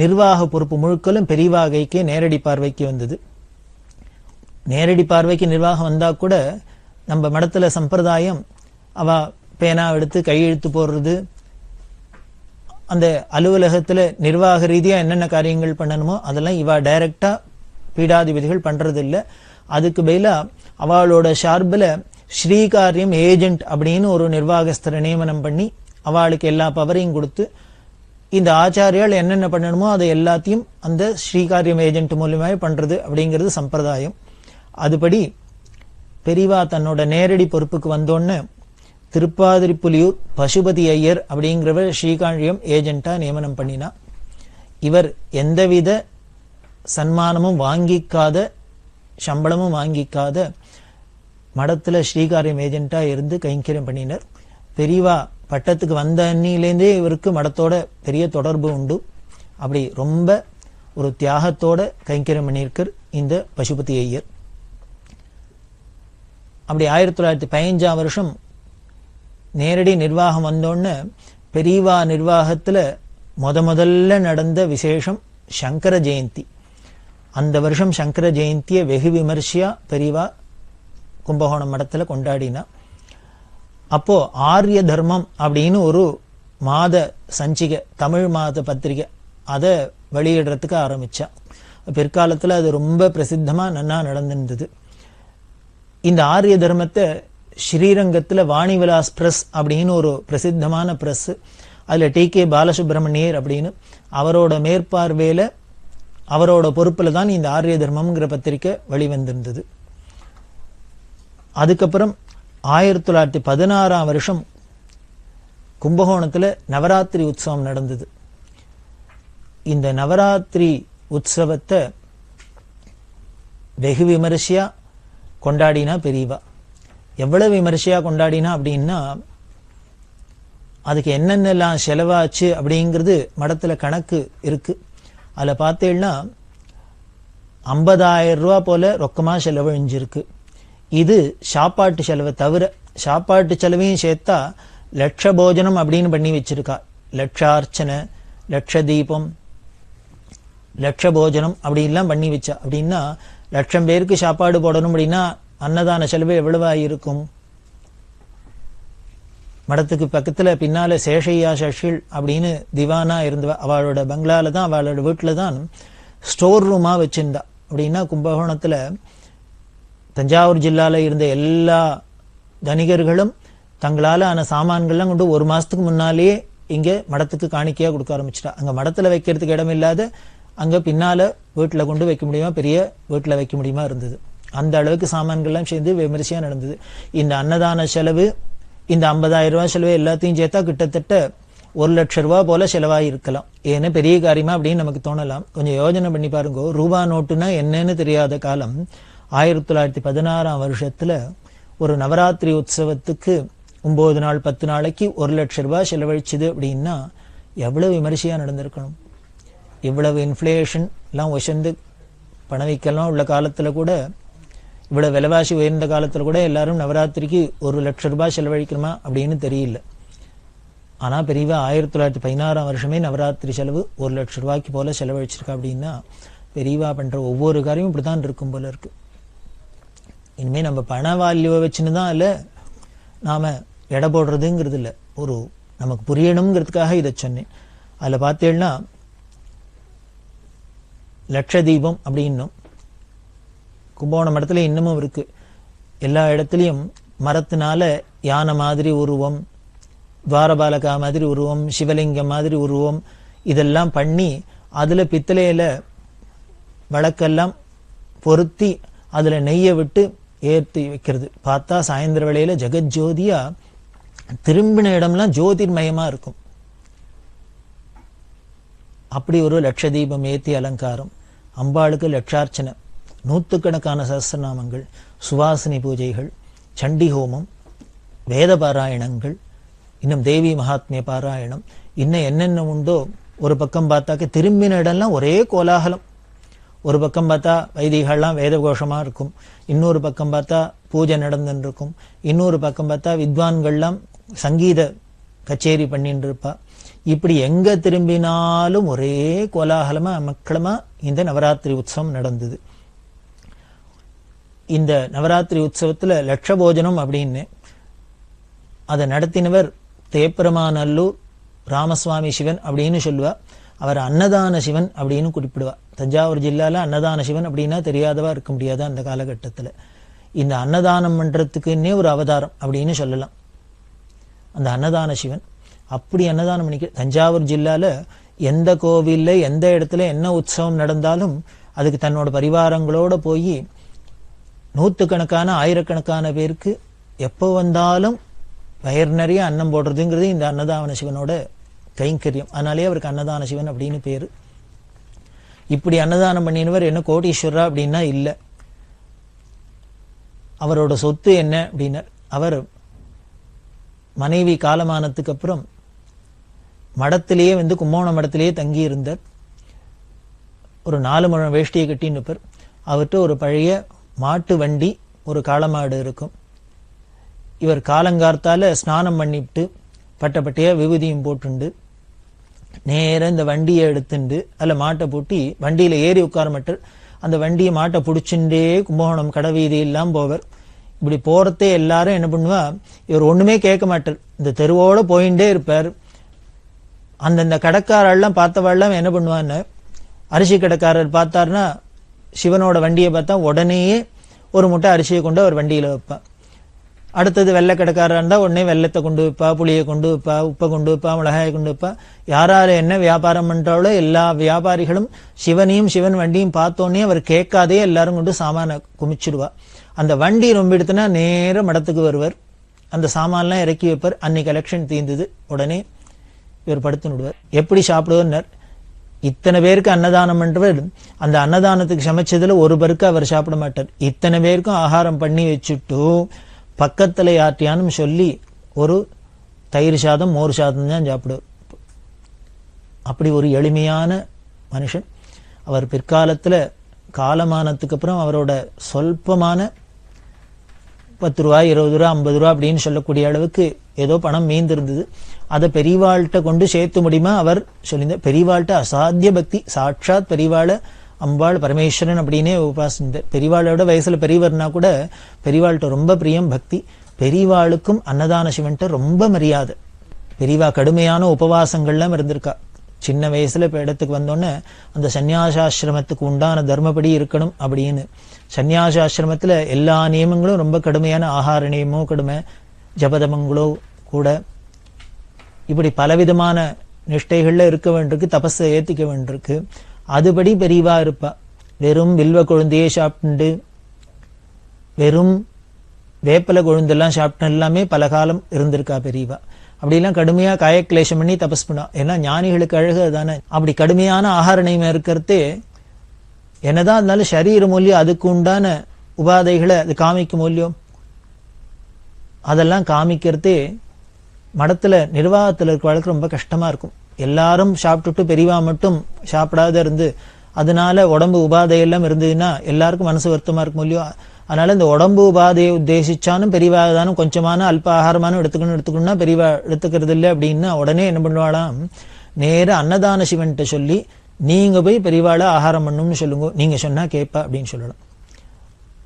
நிர்வாக பொறுப்பு முழுக்கலும் பெரியவா கைக்கே நேரடி பார்வைக்கு வந்தது. நேரடி பார்வைக்கு நிர்வாகம் வந்தா கூட நம்ம மடத்துல சம்பிரதாயம் அவ பேனா எடுத்து கையெழுத்து போடுறது, அந்த அலுவலகத்துல நிர்வாக ரீதியா என்னென்ன காரியங்கள் பண்ணணுமோ அதெல்லாம் இவா டைரக்டா பீடாதிபதிகள் பண்றது இல்லை. அதுக்கு பதிலா அவளோட ஷார்பில் ஸ்ரீகாரியம் ஏஜென்ட் அப்படின்னு ஒரு நிர்வாகஸ்தரை நியமனம் பண்ணி அவளுக்கு எல்லா பவரையும் கொடுத்து இந்த ஆச்சாரியால் என்னென்ன பண்ணணுமோ அதை எல்லாத்தையும் அந்த ஸ்ரீகாரியம் ஏஜென்ட் மூலியமாக பண்றது அப்படிங்கிறது சம்பிரதாயம். அதுபடி பெரியவா தன்னோட நேரடி பொறுப்புக்கு வந்தோன்னு திருப்பாதிரிப்புலியூர் பசுபதி ஐயர் அப்படிங்கிறவர் ஸ்ரீகாரியம் ஏஜென்ட்டா நியமனம் பண்ணினா. இவர் எந்தவித சன்மானமும் வாங்கிக்காத, சம்பளமும் வாங்கிக்காத மடத்துல ஸ்ரீகாரியம் ஏஜென்ட்டா இருந்து கைங்கரியம் பண்ணினர். பெரியவா பட்டத்துக்கு வந்த அன்னிலேருந்தே இவருக்கு மடத்தோட பெரிய தொடர்பு உண்டு. அப்படி ரொம்ப ஒரு தியாகத்தோட கைங்கரியம் பண்ணியிருக்கார் இந்த பசுபதி ஐயர். அப்படி 1915 வருஷம் நேரடி நிர்வாகம் வந்தோன்னு பெரியவா நிர்வாகத்துல முதல்ல நடந்த விசேஷம் சங்கர ஜெயந்தி. அந்த வருஷம் சங்கர ஜெயந்தியை வெகு விமர்சையா பெரியவா கும்பகோணம் மடத்துல கொண்டாடினா. அப்போ ஆரிய தர்மம் அப்படின்னு ஒரு மாத சஞ்சிகை, தமிழ் மாத பத்திரிகை, அதை வெளியிடுறதுக்கு ஆரம்பிச்சா. பிற்காலத்துல அது ரொம்ப பிரசித்தமா நன்னா நடந்திருந்தது. இந்த ஆரிய தர்மத்தை ஸ்ரீரங்கத்துல வாணிவிலாஸ் பிரஸ் அப்படின்னு ஒரு பிரசித்தமான பிரஸ், அதுல டி.கே. பாலசுப்ரமணியர் அப்படின்னு அவரோட மேற்பார்வையில அவரோட பொறுப்புல தான் இந்த ஆரிய தர்மம்ங்கிற பத்திரிக்கை வெளிவந்திருந்தது. அதுக்கப்புறம் 1916 வருஷம் கும்பகோணத்துல நவராத்திரி உற்சவம் நடந்தது. இந்த நவராத்திரி உற்சவத்தை வெகு விமர்சையா கொண்டாடினா பெரியவா. எவ்வளவு விமர்சையா கொண்டாடினா அப்படின்னா, அதுக்கு என்னென்னலாம் செலவாச்சு அப்படிங்கிறது மடத்துல கணக்கு இருக்கு. அதுல பார்த்தீங்கன்னா 50,000 ரூபாய் போல ரொக்கமா செலவழிஞ்சிருக்கு. இது சாப்பாட்டு செலவை தவிர. சாப்பாட்டு செலவையும் சேர்த்தா லட்ச போஜனம் அப்படின்னு பண்ணி வச்சிருக்கா. லட்சார்ச்சனை, லட்ச தீபம், லட்ச போஜனம் அப்படின்லாம் பண்ணி வச்சா. அப்படின்னா 1,00,000 பேருக்கு சாப்பாடு போடணும் அப்படின்னா அன்னதான செலவு எவ்வளவா இருக்கும்? மடத்துக்கு பக்கத்துல பின்னால சேஷையா சஷில் அப்படின்னு திவானா இருந்தவா, அவளோட பங்களால தான், அவளோட வீட்டுல தான் ஸ்டோர் ரூமா வச்சிருந்தா. அப்படின்னா கும்பகோணத்துல தஞ்சாவூர் ஜில்லால இருந்த எல்லா தனிகர்களும் தங்களால ஆன சாமான்கள்லாம் கொண்டு 1 மாசத்துக்கு முன்னாலேயே இங்க மடத்துக்கு காணிக்கையா கொடுக்க ஆரம்பிச்சிட்டா. அங்க மடத்துல வைக்கிறதுக்கு இடம் இல்லாத அங்க பின்னால வீட்டுல கொண்டு வைக்க முடியுமா, பெரிய வீட்டுல வைக்க முடியுமா இருந்தது. அந்த அளவுக்கு சாமான்கள்லாம் சேர்ந்து விமர்சையா நடந்தது. இந்த அன்னதான செலவு, இந்த 50,000 ரூபாய் செலவு எல்லாத்தையும் சேர்த்தா கிட்டத்தட்ட 1,00,000 ரூபாய் போல செலவாகி இருக்கலாம். ஏன்னா பெரிய காரியமா அப்படின்னு நமக்கு தோணலாம். கொஞ்சம் யோஜனை பண்ணி பாருங்க. ரூபா நோட்டுனா என்னன்னு தெரியாத காலம் 1916 வருஷத்துல ஒரு நவராத்திரி உற்சவத்துக்கு 9 நாள் 10 நாளைக்கு 1,00,000 ரூபாய் செலவழிச்சுது அப்படின்னா எவ்வளவு விமர்சையா நடந்திருக்கணும். இவ்வளவு இன்ஃப்ளேஷன் எல்லாம் உயர்ந்து பணவீக்கெல்லாம் உள்ள காலத்துல கூட, இவ்வளவு விலைவாசி உயர்ந்த காலத்துல கூட எல்லாரும் நவராத்திரிக்கு 1,00,000 ரூபாய் செலவழிக்கணுமா அப்படின்னு தெரியல. ஆனா பெரியவா 1916 வருஷமே நவராத்திரி செலவு 1,00,000 ரூபாய்க்கு போல செலவழிச்சிருக்கா. அப்படின்னா பெரியவா பண்ற ஒவ்வொரு காரியமும் இப்படிதான் இருக்கும் போல இருக்கு. இனிமே நம்ம பண வால்யூவை வச்சுன்னு தான் இல்ல நாம எடை போடுறதுங்கிறது இல்ல, ஒரு நமக்கு புரியணுங்கிறதுக்காக இதை சொன்னேன். அதுல பார்த்தேன்னா லட்சதீபம் அப்படின்னும் கும்பகோணம் மடத்துல இன்னமும் இருக்கு. எல்லா இடத்துலயும் மரத்தினால யானை மாதிரி உருவம், துவாரபாலகா மாதிரி உருவம், சிவலிங்கம் மாதிரி உருவம், இதெல்லாம் பண்ணி அதுல பித்தளையில வழக்கெல்லாம் பொருத்தி அதுல நெய்யை விட்டு ஏற்றி வைக்கிறது. பார்த்தா சாயந்தர வேளையில ஜெகஜோதியா திரும்பின இடம்லாம் ஜோதிர்மயமா இருக்கும். அப்படி ஒரு லட்சதீபம் ஏத்தி அலங்காரம், அம்பாளுக்கு லட்சார்ச்சனை, நூற்றுக்கணக்கான சஹஸ்ரநாமங்கள், சுவாசினி பூஜைகள், சண்டி ஹோமம், வேத பாராயணங்கள், இன்னும் தேவி மகாத்மிய பாராயணம், இன்னும் என்னென்ன உண்டோ. ஒரு பக்கம் பார்த்தாக்க திரும்பின இடம்லாம் ஒரே கோலாகலம். ஒரு பக்கம் பார்த்தா வைதிகள்லாம் வேத கோஷமா இருக்கும், இன்னொரு பக்கம் பார்த்தா பூஜை நடந்துன்னு இருக்கும், இன்னொரு பக்கம் பார்த்தா வித்வான்கள்லாம் சங்கீத கச்சேரி பண்ணிட்டு இருப்பா. இப்படி எங்க திரும்பினாலும் ஒரே கோலாகலமா மக்களமா இந்த நவராத்திரி உற்சவம் நடந்தது. இந்த நவராத்திரி உற்சவத்துல லட்ச போஜனம் அப்படின்னு அதை நடத்தினவர் தேப்பரமாநல்லூர் ராமசுவாமி சிவன் அப்படின்னு சொல்லுவா. அவர் அன்னதான சிவன் அப்படின்னு குறிப்பிடுவா. தஞ்சாவூர் ஜில்லால அன்னதான சிவன் அப்படின்னா தெரியாதவா இருக்க முடியாது அந்த காலகட்டத்துல. இந்த அன்னதானம் பண்றதுக்குன்னே ஒரு அவதாரம் அப்படின்னு சொல்லலாம் அந்த அன்னதான சிவன். அப்படி அன்னதானம் பண்ணிக்க தஞ்சாவூர் ஜில்லால எந்த கோவில்ல எந்த இடத்துல என்ன உற்சவம் நடந்தாலும் அதுக்கு தன்னோட பரிவாரங்களோட போய் நூற்றுக்கணக்கான ஆயிரக்கணக்கான பேருக்கு எப்போ வந்தாலும் வயிறு நிறைய அன்னம் போடுறதுங்கிறது இந்த அன்னதான சிவனோட கைங்கரியம். அதனாலே அவருக்கு அன்னதான சிவன் அப்படின்னு பேரு. இப்படி அன்னதானம் பண்ணினவர் என்ன கோடீஸ்வரா அப்படின்னா இல்ல. அவரோட சொத்து என்ன அப்படின்னா, அவர் மனைவி காலமானத்துக்கு அப்புறம் மடத்திலேயே கும்பகோணம் மடத்திலேயே தங்கி இருந்தார். ஒரு 4 முழம் வேஷ்டியை கட்டின்னு இருப்பார். அவர்கிட்ட ஒரு பழைய மாட்டு வண்டி, ஒரு காளமாடு இருக்கும். இவர் காலங்கார்த்தால ஸ்நானம் பண்ணிவிட்டு பட்டப்பட்டையா விபூதியும் போட்டுண்டு நேரம் இந்த வண்டியை எடுத்துண்டு அதில் மாட்டை பூட்டி வண்டியில ஏறி உட்கார மாட்டார். அந்த வண்டியை மாட்டை பிடிச்சுட்டே கும்பகோணம் கடவீதி எல்லாம் போவர். இப்படி போறதே எல்லாரும் என்ன பண்ணுவா, இவர் ஒண்ணுமே கேட்க மாட்டார், இந்த தெருவோட போயிட்டே இருப்பார். அந்தந்த கடைக்காரெல்லாம் பார்த்தவாள்லாம் என்ன பண்ணுவான்னு, அரிசி கடைக்காரர் பார்த்தாருன்னா சிவனோட வண்டியை பார்த்தா உடனேயே ஒரு முட்டை அரிசியை கொண்டு அவர் வண்டியில வைப்பா. அடுத்தது வெள்ளை கடைக்காரா இருந்தா உடனே வெள்ளத்தை கொண்டு வைப்பா, புளியை கொண்டு வைப்பா, உப்பை கொண்டு வைப்பா, மிளகாயை கொண்டு வைப்பா. யாரால என்ன வியாபாரம் பண்றாளோ எல்லா வியாபாரிகளும் சிவனையும் சிவன் வண்டியும் பார்த்தோன்னே அவர் கேட்காதே எல்லாரும் கொண்டு சாமான குமிச்சிடுவா. அந்த வண்டி ரொம்ப எடுத்துனா நேர மடத்துக்கு வருவர், அந்த சாமான்லாம் இறக்கி வைப்பார். அன்னைக்கு எலெக்ஷன் தீர்ந்தது, உடனே இவர் படுத்து விடுவார். எப்படி சாப்பிடுவார், இத்தனை பேருக்கு அன்னதானம் பண்றவர் அந்த அன்னதானத்துக்கு சமைச்சதுல ஒரு பேருக்கு அவர் சாப்பிட மாட்டார். இத்தனை பேருக்கும் ஆகாரம் பண்ணி வச்சுட்டு பக்கத்துல யார்ட்டியானும் சொல்லி ஒரு தயிர் சாதம் மோர் சாதம் தான் சாப்பிடுவார். அப்படி ஒரு எளிமையான மனுஷன். அவர் பிற்காலத்துல காலமானத்துக்கு அப்புறம் அவரோட சொல்பமான 10 ரூபாய் 20 ரூபா 50 ரூபா அப்படின்னு சொல்லக்கூடிய அளவுக்கு ஏதோ பணம் மீந்திருந்தது. அதை பெரியவாள்கிட்ட கொண்டு சேர்த்து முடியுமா அவர் சொல்லியிருந்தார். பெரியவாள்கிட்ட அசாத்திய பக்தி, சாட்சாத் பெரியவாளை அம்பாள் பரமேஸ்வரன் அப்படின்னே உபாசிந்தார். பெரியவாளோட வயசுல பெரியவர்னா கூட பெரியவாள்கிட்ட ரொம்ப பிரியம் பக்தி. பெரியவாளுக்கும் அன்னதான சிவன்கிட்ட ரொம்ப மரியாதை. பெரியவா கடுமையான உபவாசங்கள்லாம் இருந்திருக்கா. சின்ன வயசுல இப்ப இடத்துக்கு வந்தோன்னே அந்த சன்னியாசாசிரமத்துக்கு உண்டான தர்மப்படி இருக்கணும் அப்படின்னு. சன்னியாசாசிரமத்துல எல்லா நியமங்களும் ரொம்ப கடுமையான, ஆகார நியமோ கடுமை, ஜபதமங்களோ கூட, இப்படி பலவிதமான நிஷ்டைகள்ல இருக்க வேண்டியிருக்கு, தபஸை ஏத்திக்க வேண்டியிருக்கு. அதுபடி பெரியவா இருப்பா. வெறும் வில்வ கொழுந்தையே சாப்பிட்டு, வெறும் வேப்பலை கொழுந்தெல்லாம் சாப்பிட்டு எல்லாமே பல காலம் இருந்திருக்கா பெரியவா. அப்படிலாம் கடுமையா காயக்லேஷம் பண்ணி தபஸ் பண்ணா. ஏன்னா ஞானிகளுக்கு அழகு தானே. அப்படி கடுமையான ஆகார நியமம் இருக்கிறதே என்னதான் இருந்தாலும் சரீர மூலியம் அதுக்கு உண்டான உபாதைகளை அது காமிக்க மூலியம், அதெல்லாம் காமிக்கிறதே மடத்துல நிர்வாகத்துல இருக்கிறவளுக்கு ரொம்ப கஷ்டமா இருக்கும். எல்லாரும் சாப்பிட்டுட்டு பெரியவா மட்டும் சாப்பிடாத இருந்து அதனால உடம்பு உபாதையெல்லாம் இருந்ததுன்னா எல்லாருக்கும் மனசு வருத்தமா இருக்கும் இல்லையோ. அதனால இந்த உடம்பு உபாதையை உத்தேசிச்சாலும் பெரியவா தானும் கொஞ்சமான அல்ப ஆகாரமானும் எடுத்துக்கணும்னா பெரியவா எடுத்துக்கிறது இல்லை அப்படின்னா உடனே என்ன பண்ணுவாளாம், நேர அன்னதான சிவன்கிட்ட சொல்லி நீங்க போய் பெரியவாளை ஆகாரம் பண்ணணும்னு சொல்லுங்க, நீங்க சொன்னா கேட்பா அப்படின்னு சொல்லலாம்.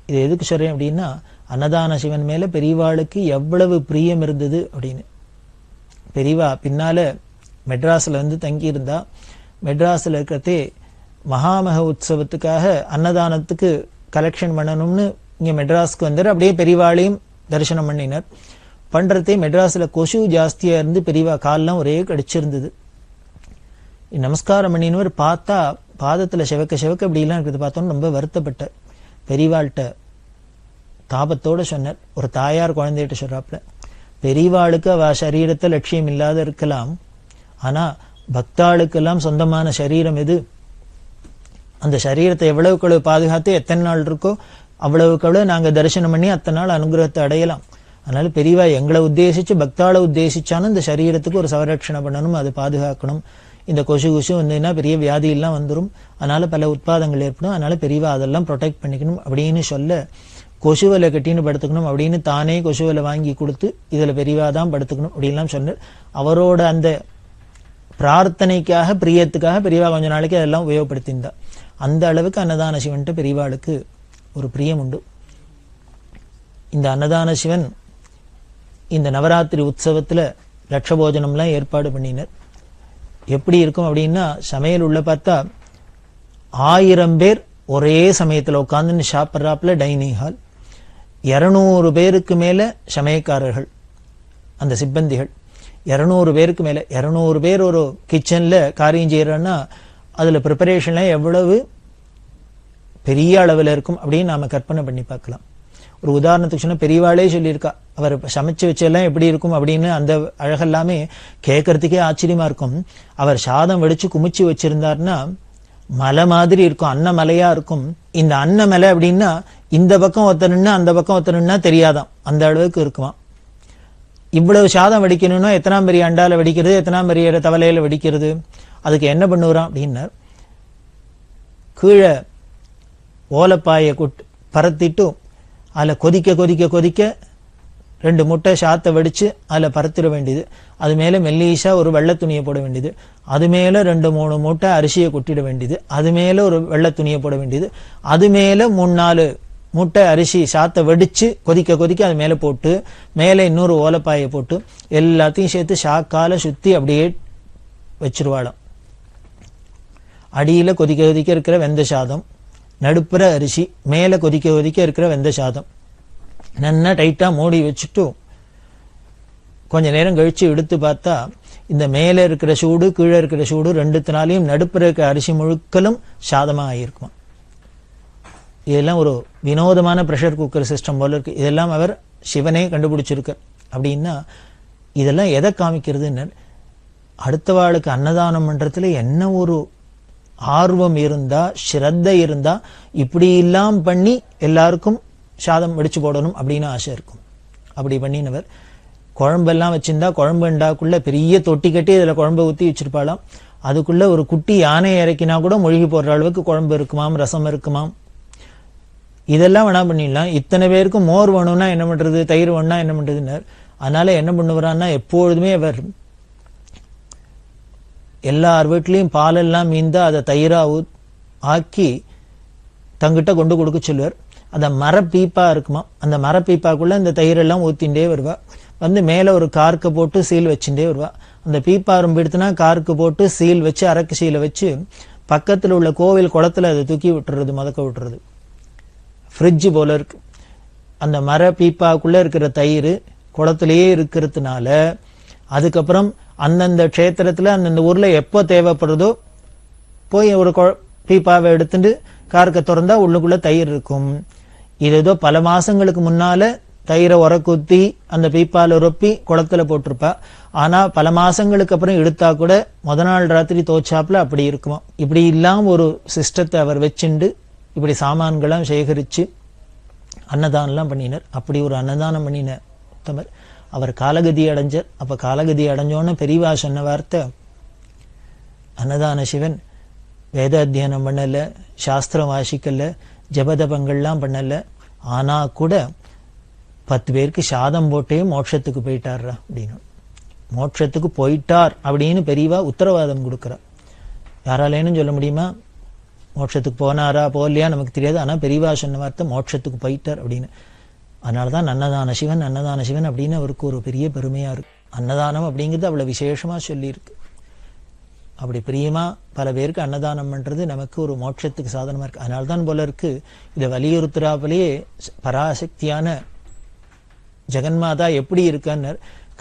இது எதுக்கு சொல்றேன் அப்படின்னா, அன்னதான சிவன் மேல பெரியவாளுக்கு எவ்வளவு பிரியம் இருந்தது அப்படின்னு. பெரியவா பின்னால மெட்ராஸ்ல வந்து தங்கி இருந்தா. மெட்ராஸ்ல இருக்கிறதே மகாமக உற்சவத்துக்காக அன்னதானத்துக்கு கலெக்ஷன் பண்ணணும்னு இங்க மெட்ராஸ்க்கு வந்தார். அப்படியே பெரியவாளையும் தரிசனம் பண்ணினார். பண்றதே மெட்ராஸ்ல கொசு ஜாஸ்தியா இருந்து பெரியவா கால்லாம் ஒரே கடிச்சிருந்தது. நமஸ்காரம் பண்ணினவர் பார்த்தா பாதத்துல செவக்க செவக்க அப்படிலாம் இருக்கிறது பார்த்தோன்னு ரொம்ப வருத்தப்பட்டார். பெரியவாள்கிட்ட தாபத்தோட சொன்னார். ஒரு தாயார் குழந்தைகிட்ட சொல்றாப்புல, பெரியவாளுக்கு அவ சரீரத்தை லட்சியம் இல்லாத இருக்கலாம், ஆனா பக்தாளுக்கெல்லாம் சொந்தமான சரீரம் எது, அந்த சரீரத்தை எவ்வளவுக்கு பாதுகாத்து எத்தனை நாள் இருக்கோ அவ்வளவுக்கு நாங்க தரிசனம் பண்ணி அத்தனை நாள் அனுகிரகத்தை அடையலாம். அதனால பெரியவா எங்களை உத்தேசிச்சு பக்தாளை உத்தேசிச்சாலும் இந்த சரீரத்துக்கு ஒரு சவரட்சணை பண்ணணும், அது பாதுகாக்கணும். இந்த கொசு கொசு வந்ததுன்னா பெரிய வியாதி எல்லாம் வந்துடும், அதனால பல உட்பாதங்கள் ஏற்படும், அதனால பெரியவா அதெல்லாம் ப்ரொடெக்ட் பண்ணிக்கணும் அப்படின்னு சொல்ல, கொசுவலை கட்டின்னு படுத்துக்கணும் அப்படின்னு தானே கொசுவலை வாங்கி கொடுத்து இதுல பெரியவா தான் படுத்துக்கணும் அப்படின்லாம் சொன்னார். அவரோட அந்த பிரார்த்தனைக்காக பிரியத்துக்காக பெரியவா கொஞ்ச நாளைக்கு அதெல்லாம் உபயோகப்படுத்தியிருந்தா. அந்த அளவுக்கு அன்னதான சிவன்ட்டு பெரியவாளுக்கு ஒரு பிரியம் உண்டு. இந்த அன்னதான சிவன் இந்த நவராத்திரி உற்சவத்துல லட்சபோஜனம்லாம் ஏற்பாடு பண்ணினர். எப்படி இருக்கும் அப்படின்னா, சமையல் உள்ள பார்த்தா 1000 பேர் ஒரே சமயத்துல உட்காந்துன்னு சாப்பிட்றாப்புல டைனிங் ஹால், 200 பேருக்கு மேல சமயக்காரர்கள், அந்த சிப்பந்திகள் 200 பேருக்கு மேல. 200 பேர் ஒரு கிச்சன்ல காரியம் செய்யறன்னா அதுல ப்ரிப்பரேஷன்லாம் எவ்வளவு பெரிய அளவில் இருக்கும் அப்படின்னு நாம கற்பனை பண்ணி பார்க்கலாம். ஒரு உதாரணத்துக்கு சொன்னா, பெரியவாளே சொல்லியிருக்கா, அவர் சமைச்சு வச்செல்லாம் எப்படி இருக்கும் அப்படின்னு. அந்த அழகெல்லாமே கேட்கறதுக்கே ஆச்சரியமா இருக்கும். அவர் சாதம் வடிச்சு குமிச்சு வச்சிருந்தாருன்னா மலை மாதிரி இருக்கும், அன்னமலையா இருக்கும். இந்த அன்னமலை அப்படின்னா இந்த பக்கம் ஒருத்தனுன்னா அந்த பக்கம் ஒருத்தனுன்னா தெரியாதான், அந்த அளவுக்கு இருக்குமா. இவ்வளவு சாதம் வடிக்கணும்னா எத்தனாம் பெரிய அண்டால வடிக்கிறது, எத்தனாம் பெரிய தவலையில வடிக்கிறது. அதுக்கு என்ன பண்ணுறான் அப்படின்னா, கீழே ஓலப்பாயை பரத்திட்டு அதில் கொதிக்க கொதிக்க கொதிக்க 2 முட்டை சாத்தை வடிச்சு அதில் பரத்திட வேண்டியது. அது மேலே மெல்லீஷா ஒரு வெள்ளை துணியை போட வேண்டியது. அது மேலே 2-3 மூட்டை அரிசியை கொட்டிட வேண்டியது. அது மேலே ஒரு வெள்ளை துணியை போட வேண்டியது. அது மேலே 3-4 மூட்டை அரிசி சாத்தை வடிச்சு கொதிக்க கொதிக்க அது மேலே போட்டு மேலே இன்னொரு ஓலைப்பாயை போட்டு எல்லாத்தையும் சேர்த்து சாக்கால சுற்றி அப்படியே வச்சிருவாளாம். அடியில் கொதிக்க கொதிக்க இருக்கிற வெந்த சாதம், நடுப்புற அரிசி, மேலே கொதிக்க கொதிக்க இருக்கிற வெந்த சாதம் நல்லா டைட்டாக மூடி வச்சுட்டு கொஞ்ச நேரம் கழித்து எடுத்து பார்த்தா இந்த மேலே இருக்கிற சூடு கீழே இருக்கிற சூடு ரெண்டுத்தினாலையும் நடுப்புற இருக்கிற அரிசி முழுக்கலும் சாதமாக ஆகியிருக்குமா. இதெல்லாம் ஒரு வினோதமான ப்ரெஷர் குக்கர் சிஸ்டம் போல இருக்கு. இதெல்லாம் அவர் சிவனே கண்டுபிடிச்சிருக்கார். அப்படின்னா இதெல்லாம் எதை காமிக்கிறதுன்னு, அடுத்தவாளுக்கு அன்னதானம் பண்றதுல என்ன ஒரு ஆர்வம் இருந்தா, ஸ்ரத்தை இருந்தா, இப்படி எல்லாம் பண்ணி எல்லாருக்கும் சாதம் வடிச்சு போடணும் அப்படின்னு ஆசை இருக்கும். அப்படி பண்ணினவர் குழம்பெல்லாம் வச்சிருந்தா குழம்புண்டாக்குள்ள பெரிய தொட்டி கட்டி இதுல குழம்பை ஊற்றி வச்சிருப்பாளாம். அதுக்குள்ள ஒரு குட்டி யானை இறக்கினா கூட மூழ்கி போடுற அளவுக்கு குழம்பு இருக்குமாம், ரசம் இருக்குமாம். இதெல்லாம் வேணா பண்ணிடலாம். இத்தனை பேருக்கு மோர் வேணும்னா என்ன பண்றது, தயிர் வேணும்னா என்ன பண்றதுன்னு. அதனால என்ன பண்ணுவாரான்னா, எப்பொழுதுமே அவர் எல்லார் வீட்லையும் பாலெல்லாம் மீந்தா அதை தயிரா ஆக்கி தங்கிட்ட கொண்டு கொடுக்க சொல்லுவார். அந்த மரப்பீப்பா இருக்குமா, அந்த மரப்பீப்பாக்குள்ள இந்த தயிரெல்லாம் ஊத்திண்டே வருவா. வந்து மேலே ஒரு கார்க்கு போட்டு சீல் வச்சுட்டே வருவா. அந்த பீப்பா ரொம்ப எடுத்துனா கார்க்கு போட்டு சீல் வச்சு அரக்கு சீலை வச்சு பக்கத்தில் உள்ள கோவில் குளத்துல அதை தூக்கி விட்டுறது, மதக்க விட்டுறது. ஃப்ரிட்ஜு போல இருக்கு. அந்த மர பீப்பாக்குள்ள இருக்கிற தயிர் குளத்திலேயே இருக்கிறதுனால அதுக்கப்புறம் அந்தந்த க்ஷேத்திரத்துல அந்தந்த ஊர்ல எப்போ தேவைப்படுறதோ போய் ஒரு பீப்பாவை எடுத்துட்டு கார்க்க திறந்தா உள்ளுக்குள்ள தயிர் இருக்கும். இது ஏதோ பல மாசங்களுக்கு முன்னால தயிரை உரக்குத்தி அந்த பீப்பால ரொப்பி குளத்துல போட்டிருப்பா. ஆனா பல மாசங்களுக்கு அப்புறம் எடுத்தா கூட முத நாள் ராத்திரி தோச்சாப்புல அப்படி இருக்குமா. இப்படி இல்லாம ஒரு சிஸ்டத்தை அவர் வச்சுண்டு இப்படி சாமான்களாம் சேகரிச்சு அன்னதானம்லாம் பண்ணினார். அப்படி ஒரு அன்னதானம் பண்ணின உத்தமர் அவர் காலகதி அடைஞ்சார். அப்ப காலகதி அடைஞ்சோன்னு பெரியவா சொன்ன வார்த்தை, அன்னதான சிவன் வேத அத்தியனம் பண்ணல, சாஸ்திரம் வாசிக்கல, ஜபதபங்கள்லாம் பண்ணல, ஆனா கூட 10 பேருக்கு சாதம் போட்டே மோட்சத்துக்கு போயிட்டாரா அப்படின்னு. மோட்சத்துக்கு போயிட்டார் அப்படின்னு பெரியவா உத்தரவாதம் கொடுக்குறார். யாராலேன்னு சொல்ல முடியுமா? மோட்சத்துக்கு போனாரா போகலையா நமக்கு தெரியாது. ஆனா பெரியவா சொன்ன வார்த்தை மோட்சத்துக்கு போயிட்டார் அப்படின்னு. அதனாலதான் அன்னதான சிவன் அன்னதான சிவன் அப்படின்னு அவருக்கு ஒரு பெரிய பெருமையா இருக்கு. அன்னதானம் அப்படிங்கிறது அவ்வளவு விசேஷமா சொல்லியிருக்கு. அப்படி பிரியமா பல பேருக்கு அன்னதானம் பண்றது நமக்கு ஒரு மோட்சத்துக்கு சாதனமா இருக்கு. அதனால்தான் போல இருக்கு இதை வலியுறுத்துறாப்பிலேயே பராசக்தியான ஜெகன்மாதா எப்படி இருக்கான்னு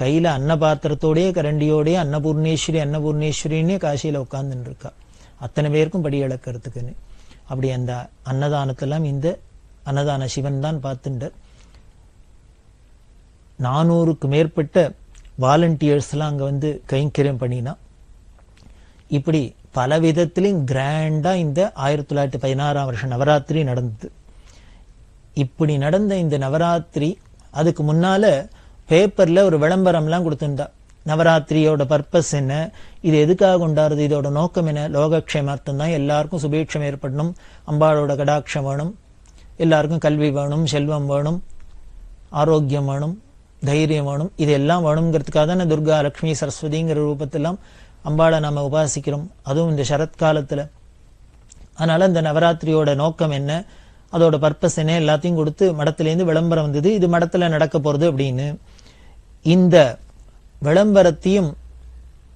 கையில அன்ன பாத்திரத்தோடய கரண்டியோடய அன்னபூர்ணேஸ்வரி அன்னபூர்ணேஸ்வரின்னே காசியில உட்கார்ந்துட்டு இருக்கா அத்தனை பேருக்கும் படி இழக்கிறதுக்குன்னு. அப்படி அந்த அன்னதானத்தெல்லாம் இந்த அன்னதான சிவன் தான் பார்த்துட்டார். 400க்கு மேற்பட்ட வாலண்டியர்ஸ் எல்லாம் அங்க வந்து கைங்கரியம் பண்ணினா. இப்படி பல விதத்திலும் கிராண்டா இந்த 1916ஆம் வருஷம் நவராத்திரி நடந்தது. இப்படி நடந்த இந்த நவராத்திரி அதுக்கு முன்னால பேப்பர்ல ஒரு விளம்பரம்லாம் கொடுத்துருந்தா. நவராத்திரியோட பர்பஸ் என்ன, இது எதுக்காக கொண்டாடுறது, இதோட நோக்கம் என்ன, லோகக்ஷேமார்த்தம் தான், எல்லாருக்கும் சுபீட்சம் ஏற்படணும், அம்பாளோட கடாட்சம் வேணும், எல்லாருக்கும் கல்வி வேணும், செல்வம் வேணும், ஆரோக்கியம் வேணும், தைரியம் வேணும், இதெல்லாம் வேணுங்கிறதுக்காக தானே துர்கா லட்சுமி சரஸ்வதிங்கிற ரூபத்தெல்லாம் அம்பாளை நாம உபாசிக்கிறோம், அதுவும் இந்த சரத்காலத்துல. அதனால இந்த நவராத்திரியோட நோக்கம் என்ன, அதோட பர்பஸ் என்ன எல்லாத்தையும் கொடுத்து மடத்திலேருந்து விளம்பரம் வந்தது. இது மடத்துல நடக்க போறது அப்படின்னு. இந்த விளம்பரத்தையும்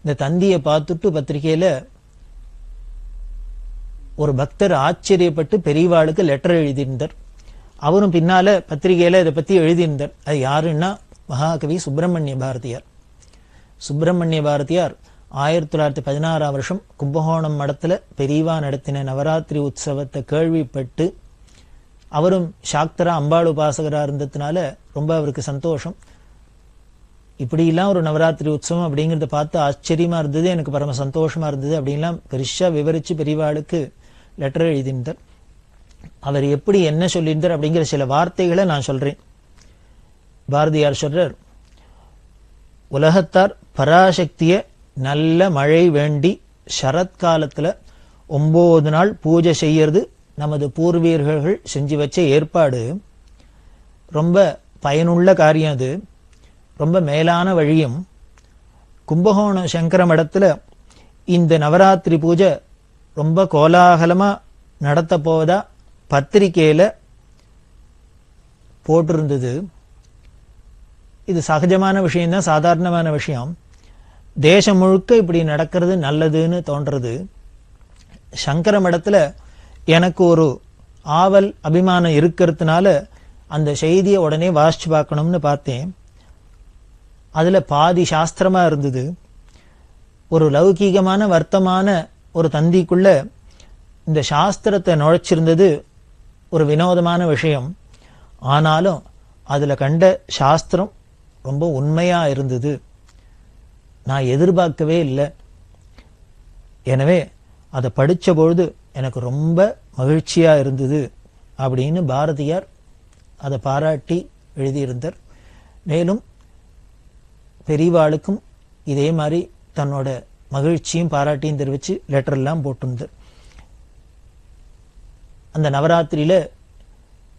இந்த தந்தியை பார்த்துட்டு பத்திரிகையில ஒரு பக்தர் ஆச்சரியப்பட்டு பெரியவாளுக்கு லெட்டர் எழுதியிருந்தார். அவரும் பின்னால பத்திரிகையில இதை பத்தி எழுதியிருந்தார். அது யாருன்னா மகாகவி சுப்பிரமணிய பாரதியார். சுப்பிரமணிய பாரதியார் 1916ஆம் வருஷம் கும்பகோணம் மடத்துல பெரியவா நடத்தின நவராத்திரி உற்சவத்தை கேள்விப்பட்டு, அவரும் சாக்தரா அம்பாள் உபாசகரா இருந்ததுனால ரொம்ப அவருக்கு சந்தோஷம். இப்படிலாம் ஒரு நவராத்திரி உற்சவம் அப்படிங்கிறத பார்த்து ஆச்சரியமா இருந்தது, எனக்கு பரம சந்தோஷமா இருந்தது அப்படின்லாம் பெருசா விவரிச்சு பெரியவாளுக்கு லெட்டர் எழுதியிருந்தார். அவர் எப்படி என்ன சொல்லியிருந்தார் அப்படிங்கிற சில வார்த்தைகளை நான் சொல்றேன். பாரதியார் சொல்றார், உலகத்தார் பராசக்திய நல்ல மழை வேண்டி சரத்காலத்துல 9 நாள் பூஜை செய்யறது நமது பூர்வீகர்கள் செஞ்சு வச்ச ஏற்பாடு. ரொம்ப பயனுள்ள காரியம் அது. ரொம்ப மேலான வழியும், கும்பகோணம் சங்கர மடத்துல இந்த நவராத்திரி பூஜை ரொம்ப கோலாகலமா நடத்த போவதா பத்திரிக்கையில போட்டிருந்தது. இது சகஜமான விஷயம்தான், சாதாரணமான விஷயம். தேசம் முழுக்க இப்படி நடக்கிறது நல்லதுன்னு தோன்றது. சங்கர மடத்துல எனக்கு ஒரு ஆவல் அபிமானம் இருக்கிறதுனால அந்த செய்தியை உடனே வாசிச்சு பார்க்கணும்னு பார்த்தேன். அதுல பாதி சாஸ்திரமா இருந்தது. ஒரு லௌகீகமான வர்த்தமான ஒரு தந்திக்குள்ள இந்த சாஸ்திரத்தை நுழைச்சிருந்தது ஒரு வினோதமான விஷயம். ஆனாலும் அதுல கண்ட சாஸ்திரம் ரொம்ப உண்மையா இருந்தது. நான் எதிர்பார்க்கவே இல்லை. எனவே அதை படிச்ச பொழுது எனக்கு ரொம்ப மகிழ்ச்சியா இருந்தது அப்படின்னு பாரதியார் அதை பாராட்டி எழுதியிருந்தார். மேலும் பெரியவாளுக்கும் இதே மாதிரி தன்னோட மகிழ்ச்சியும் பாராட்டியும் தெரிவிச்சு லெட்டர் எல்லாம் போட்டிருந்தார். அந்த நவராத்திரியில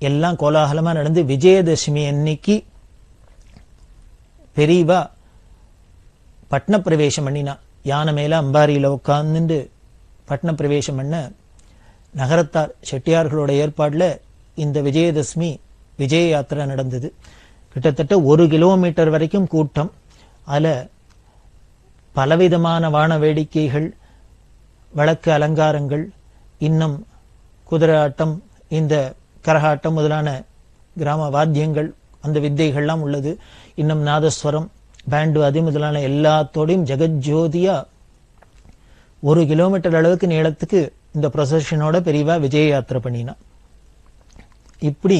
எல்லாம் கோலாகலமா நடந்து விஜயதசமி அன்னைக்கு பெரியவா பட்ன பிரவேசம் பண்ணினா. யானை மேல அம்பாரியில உட்கார்ந்து பட்ன பிரவேசம் பண்ண நகரத்தார் செட்டியார்களோட ஏற்பாடுல இந்த விஜயதசமி விஜய யாத்திரை நடந்தது. கிட்டத்தட்ட 1 கிலோமீட்டர் வரைக்கும் கூட்டம். அதுல பலவிதமான வான வேடிக்கைகள், வழக்கு அலங்காரங்கள், இன்னும் குதிரை ஆட்டம், இந்த கரகாட்டம் முதலான கிராம வாத்தியங்கள், அந்த வித்தைகள்லாம் உள்ளது. இன்னும் நாதஸ்வரம், பேண்டு அது முதலான எல்லாத்தோடையும் ஜெகஜோதியா 1 கிலோமீட்டர் அளவுக்கு நீளத்துக்கு இந்த ப்ரொசஷனோட பெரியவா விஜய யாத்திரை பண்ணினா. இப்படி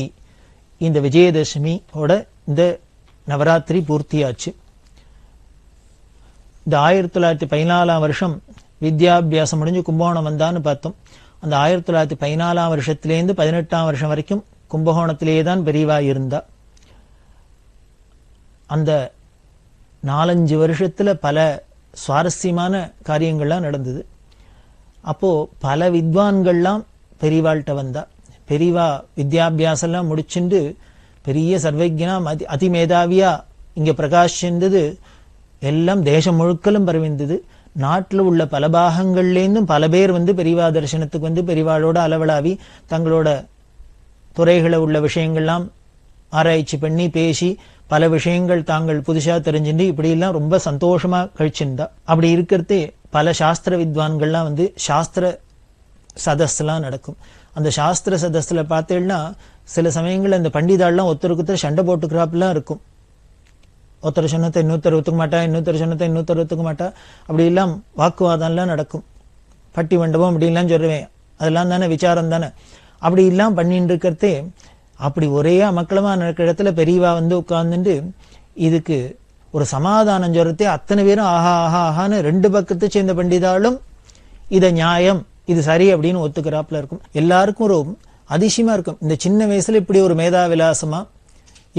இந்த விஜயதசமியோட இந்த நவராத்திரி பூர்த்தியாச்சு. இந்த 1914 வருஷம் வித்யாபியாசம் முடிஞ்சு கும்பகோணம் வந்தான்னு பார்த்தோம். அந்த 1914 வருஷத்திலேருந்து 18 வருஷம் வரைக்கும் கும்பகோணத்திலேயே தான் பெரியவா இருந்தா. அந்த 4-5 வருஷத்துல பல சுவாரஸ்யமான காரியங்கள்லாம் நடந்தது. அப்போ பல வித்வான்கள்லாம் பெரியவாள்கிட்ட வந்தா. பெரியவா வித்யாபியாசம்லாம் முடிச்சுண்டு பெரிய சர்வஜனா அதிமேதாவியா இங்க பிரகாஷிந்தது. எல்லாம் தேசம் முழுக்கலும் பரவிந்தது. நாட்டில் உள்ள பல பாகங்கள்லேருந்தும் பல பேர் வந்து பெரியவா தரிசனத்துக்கு வந்து பெரியவாளோட அளவலாவி தங்களோட துறைகளை உள்ள விஷயங்கள்லாம் ஆராய்ச்சி பண்ணி பேசி பல விஷயங்கள் தாங்கள் புதுசா தெரிஞ்சுட்டு இப்படியெல்லாம் ரொம்ப சந்தோஷமா கழிச்சிருந்தா. அப்படி இருக்கிறதே பல சாஸ்திர வித்வான்கள்லாம் வந்து சாஸ்திர சதஸ்லாம் நடக்கும். அந்த சாஸ்திர சதஸ்ல பார்த்தேன்னா சில சமயங்கள்ல இந்த பண்டிதாள்லாம் ஒருத்தருக்கு சண்டை போட்டுக்கிறாப்புலாம் இருக்கும். ஒருத்தர் சொன்னத்தை இன்னொருத்தர் ஒத்துக்க மாட்டா, இன்னொருத்தர் சொன்னத்தை இன்னொருத்தர் ஒத்துக்க மாட்டா. அப்படி எல்லாம் வாக்குவாதம்லாம் நடக்கும். பட்டி மண்டபம் அப்படின்லாம் சொல்லுவேன், அதெல்லாம் தானே விசாரம் தானே. அப்படி எல்லாம் பண்ணிட்டு இருக்கிறதே அப்படி ஒரே அமக்களமா நடக்கிற இடத்துல பெரியவா வந்து உட்கார்ந்துட்டு இதுக்கு ஒரு சமாதானம் சொல்றதே அத்தனை பேரும் ஆஹா ஆஹா ஆஹான்னு 2 பக்கத்தை சேர்ந்த பண்டிதாலும் இதை நியாயம், இது சரி அப்படின்னு ஒத்துக்கிறாப்புல இருக்கும். எல்லாருக்கும் ஒரு அதிசயமா இருக்கும். இந்த சின்ன வயசுல இப்படி ஒரு மேதா விலாசமா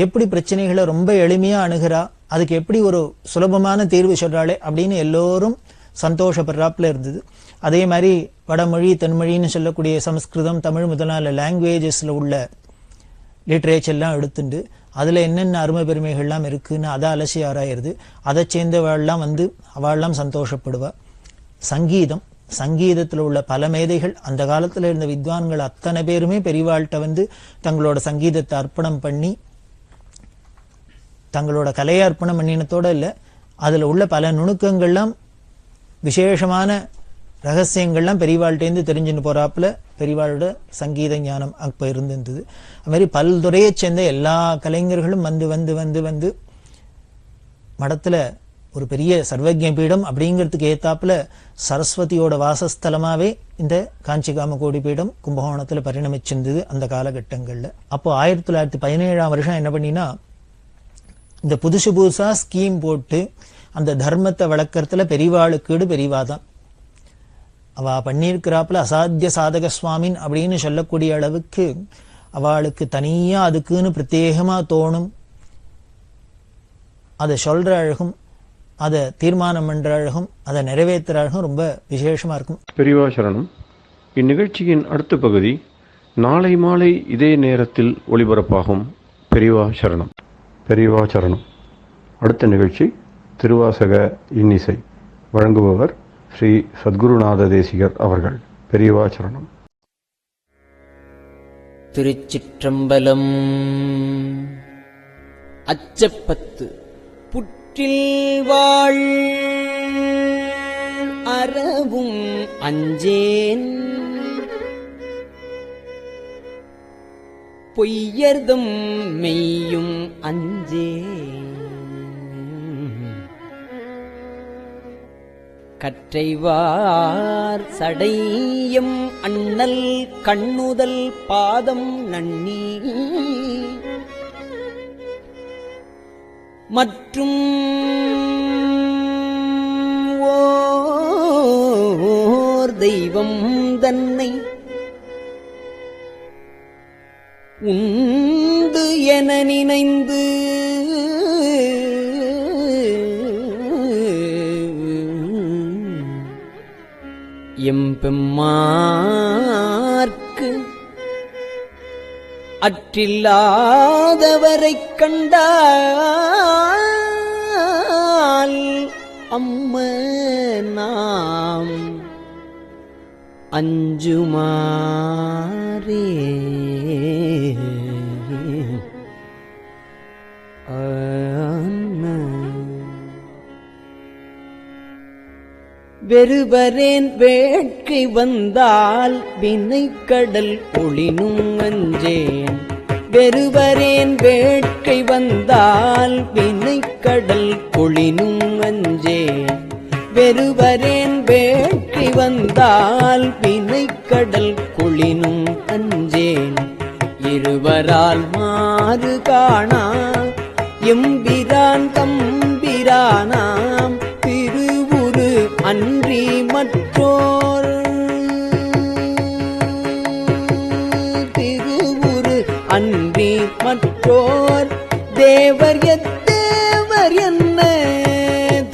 எப்படி பிரச்சனைகளை ரொம்ப எளிமையா அணுகிறா, அதுக்கு எப்படி ஒரு சுலபமான தீர்வு சொல்றாளே அப்படின்னு எல்லோரும் சந்தோஷப்படுறாப்புல இருந்தது. அதே மாதிரி வடமொழி தென்மொழின்னு சொல்லக்கூடிய சமஸ்கிருதம் தமிழ் முதலான லாங்குவேஜஸ்ல உள்ள லிட்ரேச்சர்லாம் எடுத்துட்டு அதுல என்னென்ன அருமை பெருமைகள்லாம் இருக்குன்னு அதை அலசி ஆராயிருது. அதை சேர்ந்தவாள்லாம் வந்து அவள்லாம் சந்தோஷப்படுவா. சங்கீதத்துல உள்ள பல மேதைகள், அந்த காலத்துல இருந்த வித்வான்கள் அத்தனை பேருமே பெரியவாள்கிட்ட வந்து தங்களோட சங்கீதத்தை அர்ப்பணம் பண்ணி தங்களோட கலையை அர்ப்பணம் பண்ணினத்தோட இல்லை, அதுல உள்ள பல நுணுக்கங்கள்லாம் விசேஷமான ரகசியங்கள்லாம் பெரியவாள்கிட்டேருந்து தெரிஞ்சுன்னு போறாப்புல பெரியவாளோட சங்கீத ஞானம் அப்ப இருந்திருந்தது. அது மாதிரி பல்துறையை சேர்ந்த எல்லா கலைஞர்களும் வந்து வந்து வந்து வந்து மடத்துல ஒரு பெரிய சர்வஜ்ஞ பீடம் அப்படிங்கிறதுக்கு ஏத்தாப்புல சரஸ்வதியோட வாசஸ்தலமாவே இந்த காஞ்சி காமகோடி பீடம் கும்பகோணத்துல பரிணமிச்சிருந்தது அந்த காலகட்டங்கள்ல. அப்போ 1917 வருஷம் என்ன பண்ணினா இந்த புதுசா ஸ்கீம் போட்டு அந்த தர்மத்தை வளர்க்கறதுல பெரியவாளுக்கீடு பெரியவாதான். அவ பண்ணியிருக்கிறாப்புல அசாத்திய சாதக சுவாமின் அப்படின்னு சொல்லக்கூடிய அளவுக்கு அவளுக்கு தனியா அதுக்குன்னு பிரத்யேகமா தோணும். அதை சொல்ற அழகும், அதை தீர்மானம் பண்ற அழகும், அதை நிறைவேற்றுற அழகும் ரொம்ப விசேஷமா இருக்கும். பெரியவா சரணம். இந்நிகழ்ச்சியின் அடுத்த பகுதி நாளை மாலை இதே நேரத்தில் ஒளிபரப்பாகும். பெரியவா சரணம். பெரியவா சரணம். அடுத்த நிகழ்ச்சி திருவாசக இன்னிசை. வழங்குபவர் ஸ்ரீ சத்குருநாத தேசிகர் அவர்கள். பெரியவா சரணம். திருச்சிற்றம்பலம். அச்சப்பத்து. புற்றில் வாழ் அறவும் அஞ்சேன், பொய்யர்தம் மெய்யும் அஞ்சேன், கற்றைவார் சடையம் அண்ணல் கண்ணுதல் பாதம் நன்னி, மற்றும் ஓர் தெய்வம் தன்னை உண்டு என நினைந்து எம்பெம்மார்க்கு அற்றில்லாதவரைக் கண்டால் அம்ம நாம் அஞ்சுமாறே. வெறுவரேன் வேட்கை வந்தால் வினைக்கடல் ஒளினும் அஞ்சேன், வெறுவரேன் வேட்கை வந்தால் வினைக்கடல் ஒளினும் அஞ்சேன், வெறுவரேன் வேட்கை வந்தால் வினைக்கடல் கொளினும் அஞ்சேன், இருவரால் மாறு காணா எம்பிரான் தம்பிரானாம் திருவுரு அன்றி மற்றோர், திருவுரு அன்றி மற்றோர் தேவர் எத்தேவர் என்ன,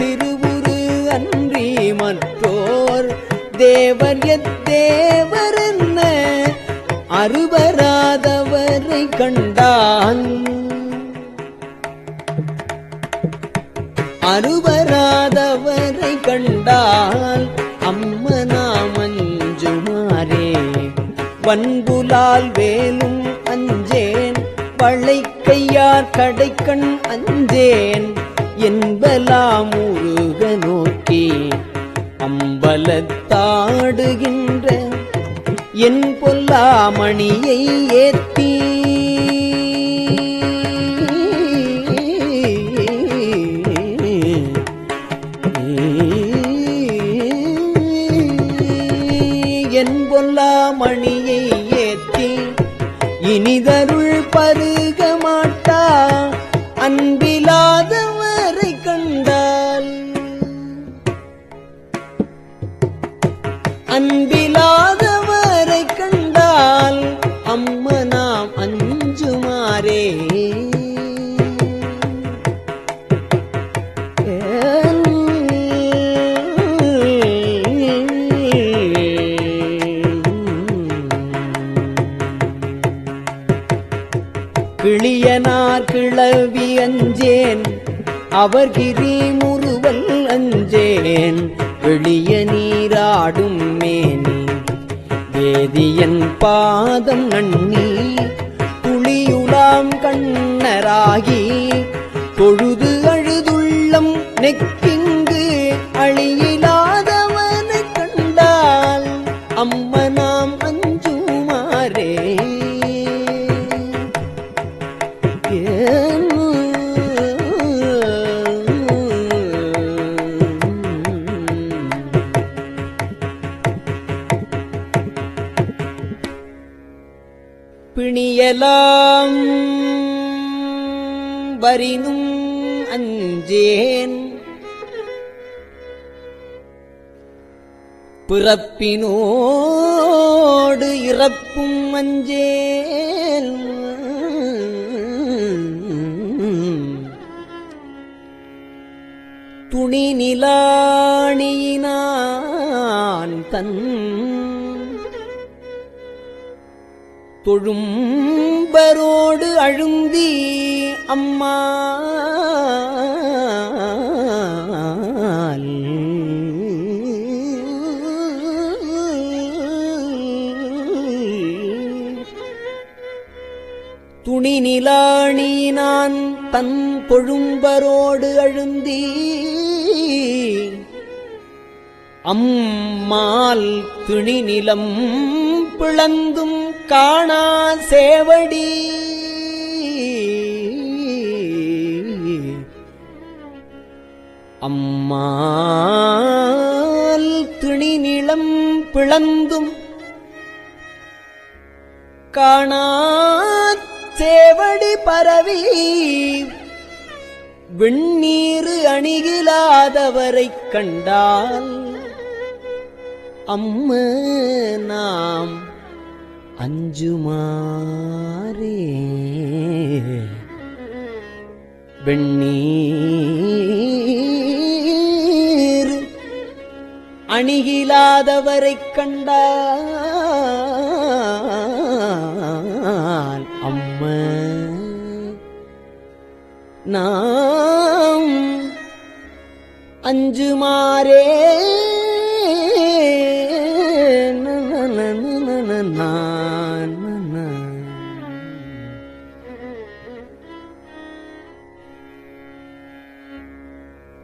திருவுரு அன்றி மற்றோர் தேவர் எத்தேவர் என்ன, அறுவராதவரை கண்டான் அறுவராதவரை கண்டால் அம்மனாம் அஞ்சுமாறே. வன்புலால் வேலும் அஞ்சேன், வளைக்கையார் கடைக்கண் அஞ்சேன், என்பலாம் முருக நோக்கி அம்பலத்தாடுகின்ற என் பொல்லாமணியை ஏத்தி, என் பொல்லாமணியை ஏத்தி இனிதருள் பருக மாட்டா அன்பிலாதவரை கண்டால், அன்பிலாதவரை கண்டால் அம்மனாம் அஞ்சுமாறே. கிளியனார் கிளவி அஞ்சேன், அவர் கிரி முறுவல் அஞ்சேன், வெளிய நீராடும் மேனி வேதியன் பாதம் நன்னி, துளியுலாம் கண்ணராகி தொழுது அழுதுள்ளம் நெக்கிங்கு அழியிலாதவனை கண்டால் அம்மனாம் அஞ்சுமாறே. பிணியலாம் வரினும் அஞ்சேன், பிறப்பினோடு இறப்பும் அஞ்சேன், துணி நிலாணியினான் தன் தொழும்பரோடு அழுந்தி அம்மா துணி நிலாணி நான் தன் பொழும்பரோடு அழுந்தி அம்மால் துணி நிலம் பிளந்தும் காணா சேவடி அம்மால் துணி நிலம் பிளந்தும் காணா சேவடி பரவி வெண்ணீரு அணிகிலாதவரைக் கண்டால் அம்ம நாம் அஞ்சுமாறே வெண்ணீர் அணிகிலாதவரைக் கண்டால் அம்ம நாம் அஞ்சுமாறே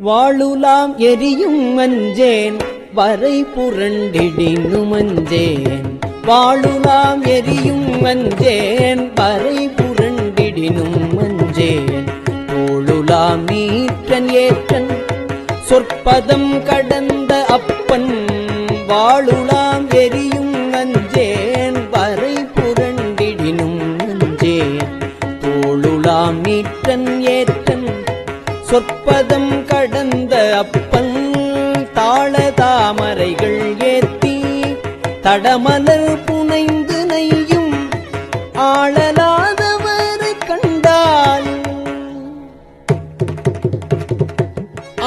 வாழுலாம் எரியும் மஞ்சேன் வரை புரண்டிடினும் மஞ்சேன் வாழுலாம் எரியும் மஞ்சேன் வரை புரண்டிடினும் மஞ்சேன் தோளுலாம் நீற்றன் ஏற்றன் சொற்பதம் கடந்த அப்பன் வாழுலாம் எரியும் மஞ்சேன் வரை புரண்டிடினும் மஞ்சேன் தோளுலாம் நீற்றன் ஏற்றன் சொற்பதம் கடந்த அப்பன் தாள தாமரைகள் ஏத்தி தடமலர் புனைந்து நெய்யும் ஆளலாதவரை கண்டால்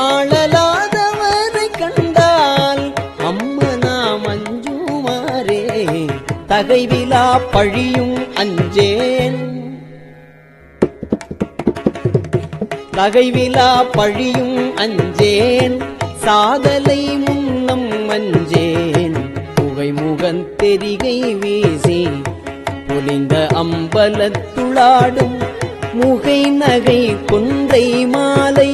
ஆளலாதவரை கண்டால் அம்மனா மஞ்சுமாரே தகைவிலா பழியும் அஞ்சேன் தகைவிலா பழியும் அஞ்சேன் சாதலை முன்னம் அஞ்சேன் புகைமுகன் தெரிகை வீசி பொலிந்த அம்பலத்துளாடும் முகை நகை கொன்றை மாலை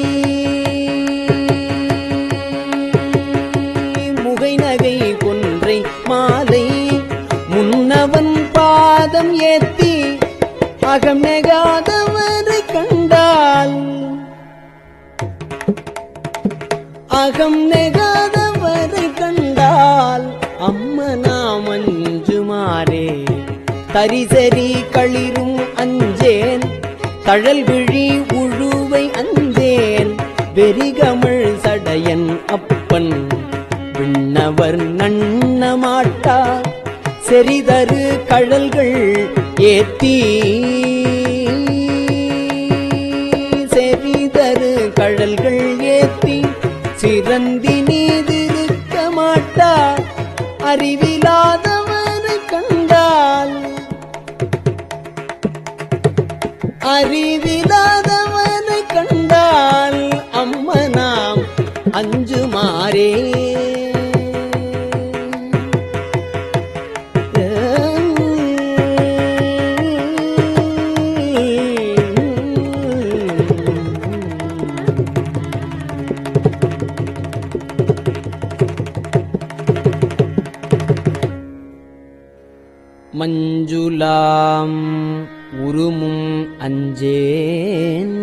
முகை நகை கொன்றை மாலை முன்னவன் பாதம் ஏத்தி அகம் நெகாதவரை கண்டால் அகம் நெகாதவரை கண்டால் அம்மனா மஞ்சுமாரே தரிசரி களிரும் அஞ்சேன் தழல் விழி உழுவை அஞ்சேன் வெறிகமிழ் சடையன் அப்பன் விண்ணவர் நன்னமாட்டா செறிதரு கழல்கள் ஏத்தி செறிதரு கழல்கள் ஏத்தி சிறந்தி நீதிருக்க மாட்டா அறிவிலாதவரை கண்டால் அறிவிலாதவரை கண்டால் அம்மனாம் அஞ்சுமாறே மஞ்சுளாம் உருமும் அஞ்சேன்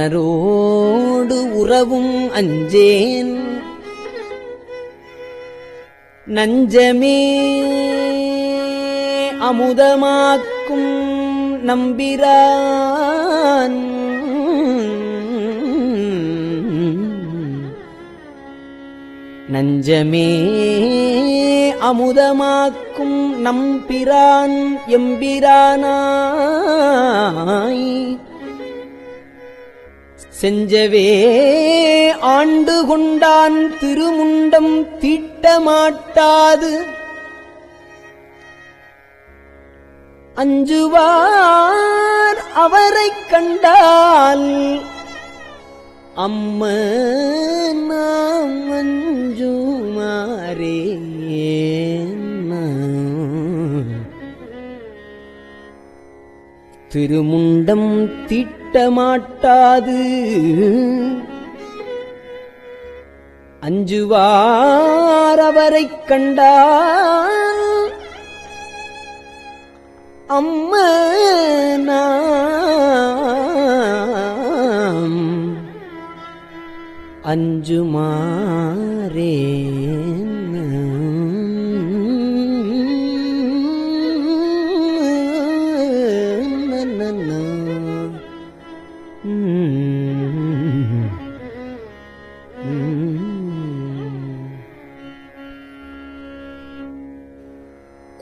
மன்னரோடு உறவும் அஞ்சேன் நஞ்சமே அமுதமாக்கும் நம்பிரான் நஞ்சமே அமுதமாக்கும் நம்பிரான் எம்பிரானாய் செஞ்சவே ஆண்டு கொண்டான் திருமுண்டம் தீட்டமாட்டாது அஞ்சுவார் அவரைக் கண்டால் அம்ம நாம் அஞ்சுமாரே திருமுண்டம் தீட்டமாட்டாது. அஞ்சுவார் அவரைக் கண்டால் அம்மனாம் அஞ்சுமாரே.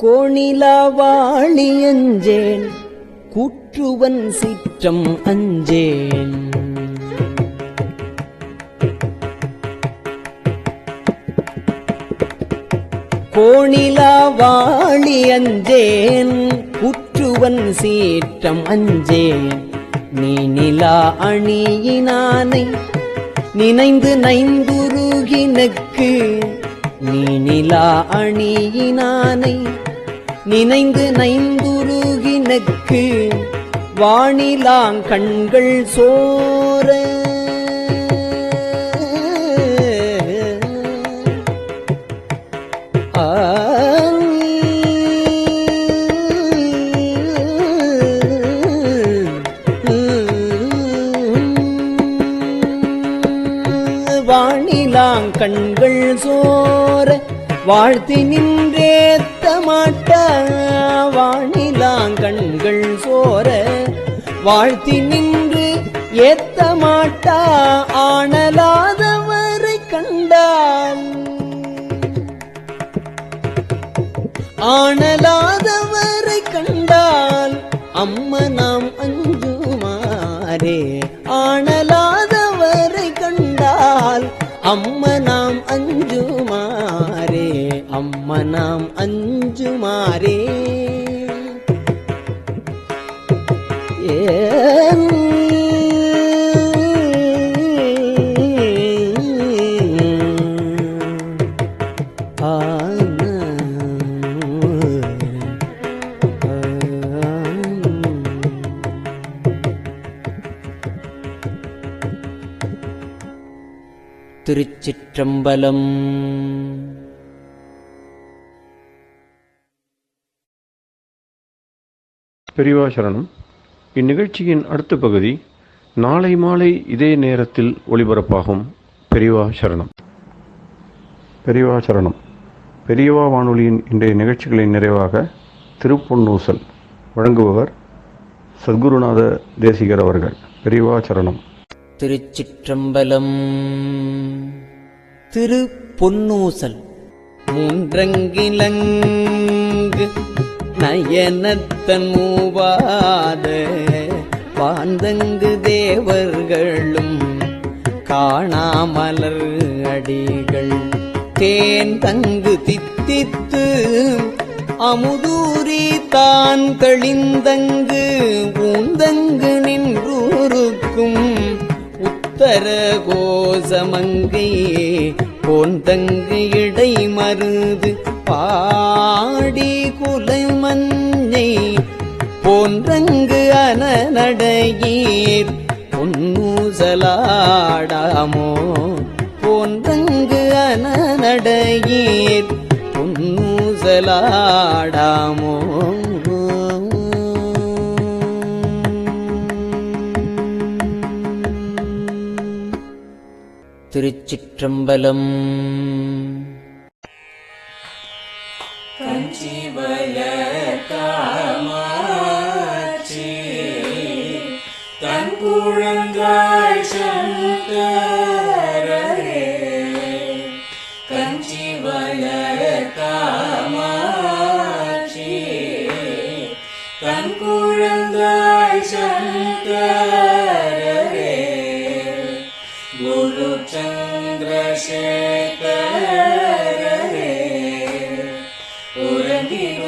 கோணிலாவாளி அஞ்சேன் கூற்றுவன் சீற்றம் அஞ்சேன். கோணிலாவாளி அஞ்சேன் கூற்றுவன் சீற்றம் அஞ்சேன். நீ நிலா அணியினானை நினைந்து நைந்துருகினக்கு. நீ நிலா அணியினானை நினைந்து நைந்துருகினக்கு. வானிலாங் கண்கள் சோர வானிலாங் கண்கள் சோர வாழ்த்தி நின்றேத்த மாட்டா. வானிலாங் கண்கள் சோர வாழ்த்தி நின்று ஏத்த மாட்டா. ஆனலாதவரை கண்டால் ஆனலாதவரை கண்டால் அம்மனாம் அஞ்சுமாரே. ஆனலாதவரை கண்டால் அம்மனாம் அஞ்சுமாரே. அம்மனாம் அஞ்சுமாரே. திருச்சிற்றம்பலம். பெரியவா சரணம். இந்நிகழ்ச்சியின் அடுத்த பகுதி நாளை மாலை இதே நேரத்தில் ஒளிபரப்பாகும். பெரியவா சரணம். பெரியவா சரணம். பெரியவா வானொலியின் இன்றைய நிகழ்ச்சிகளின் நிறைவாக திருப்பொன்னூசல் வழங்குபவர் சத்குருநாத தேசிகர் அவர்கள். பெரியவா சரணம். திருச்சிற்றம்பலம். திரு பொன்னூசல். மூன்றங்கிலங்கு நயனத்தன் மூவாத வாந்தங்கு தேவர்களும் காணாமலர் அடிகள் தேன் தங்கு தித்தித்து அமுதூரி தான் தெளிந்தங்கு ஊந்தங்கு நின்றூருக்கும் உத்தர கோசமங்கை போந்தங்கு இடை மருது பாடி குலமஞ்சை போன்றங்கு அனநடையீர் பொன்னூசலாடாமோ. போன்றங்கு அனநடையீர் பொன்னூசலாடாமோ. திருச்சிற்றம்பலம். கஞ்சிவய காமாட்சி தன் குழந்தாய் சங்கரே. கஞ்சிவய காமாட்சி தன் குழந்தாய் சங்கரே. குரு சந்திரசேகரே உறங்கிடுவீர்களே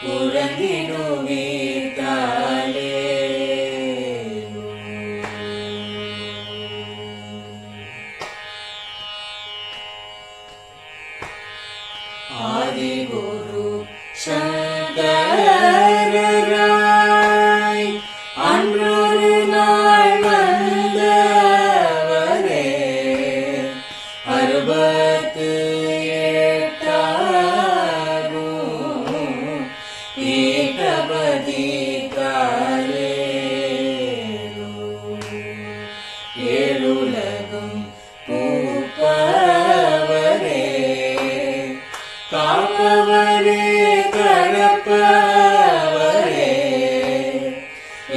உறங்கிடுவீர்களே. ஆதி குரு உலகும் பூப்பவரே, காப்பவரே, கடப்பவரே,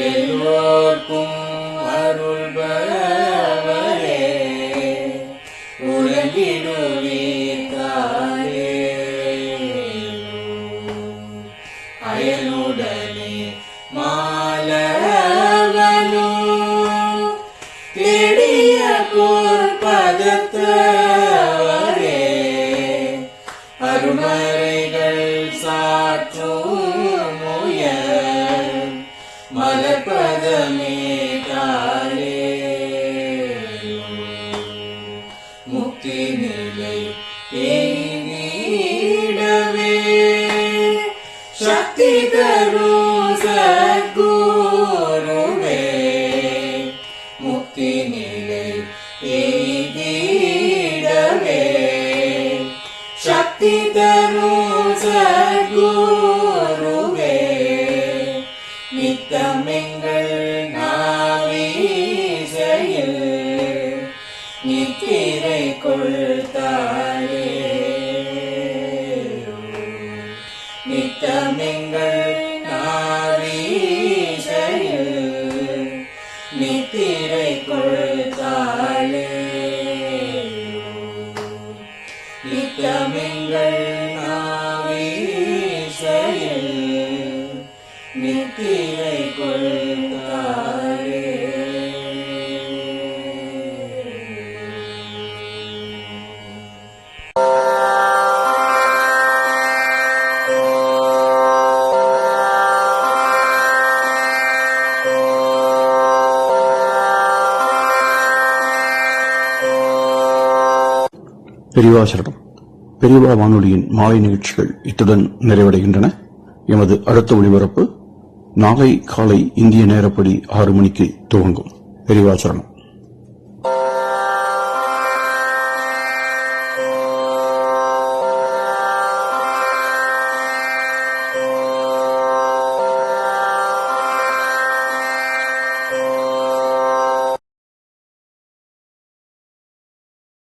எல்லோர்க்கும் அருள்பவரே, உலகிடுவீர்காரே. அயனுடனே மாலவனோ தேடிய பொற்பதத்தவரே, அருமறைகள் சாற்றும் முயல் மலர்பதமே தாரே. முக்தி நிலை எய்திடவே சக்தி தரும் சத்குருவே, முக்தி நிலை எய்திடவே சக்தி தரும் சத்குருவே, நித்தமெங்கள் நாவீசையில் நித்திரை கொள்தாயே. நித்தமெங்கள் நாவீசையில் நித்திரை கொள்தாயே. நித்தமெங்கள் நாவீசையில் நித்திரை கொள்தாயே. பெரியவா சரணம். பெரியவா வானொலியின் மாலை நிகழ்ச்சிகள் இத்துடன் நிறைவடைகின்றன. எமது அடுத்த ஒளிபரப்பு நாளை காலை இந்திய நேரப்படி 6 மணிக்கு துவங்கும். பெரியவா சரணம்.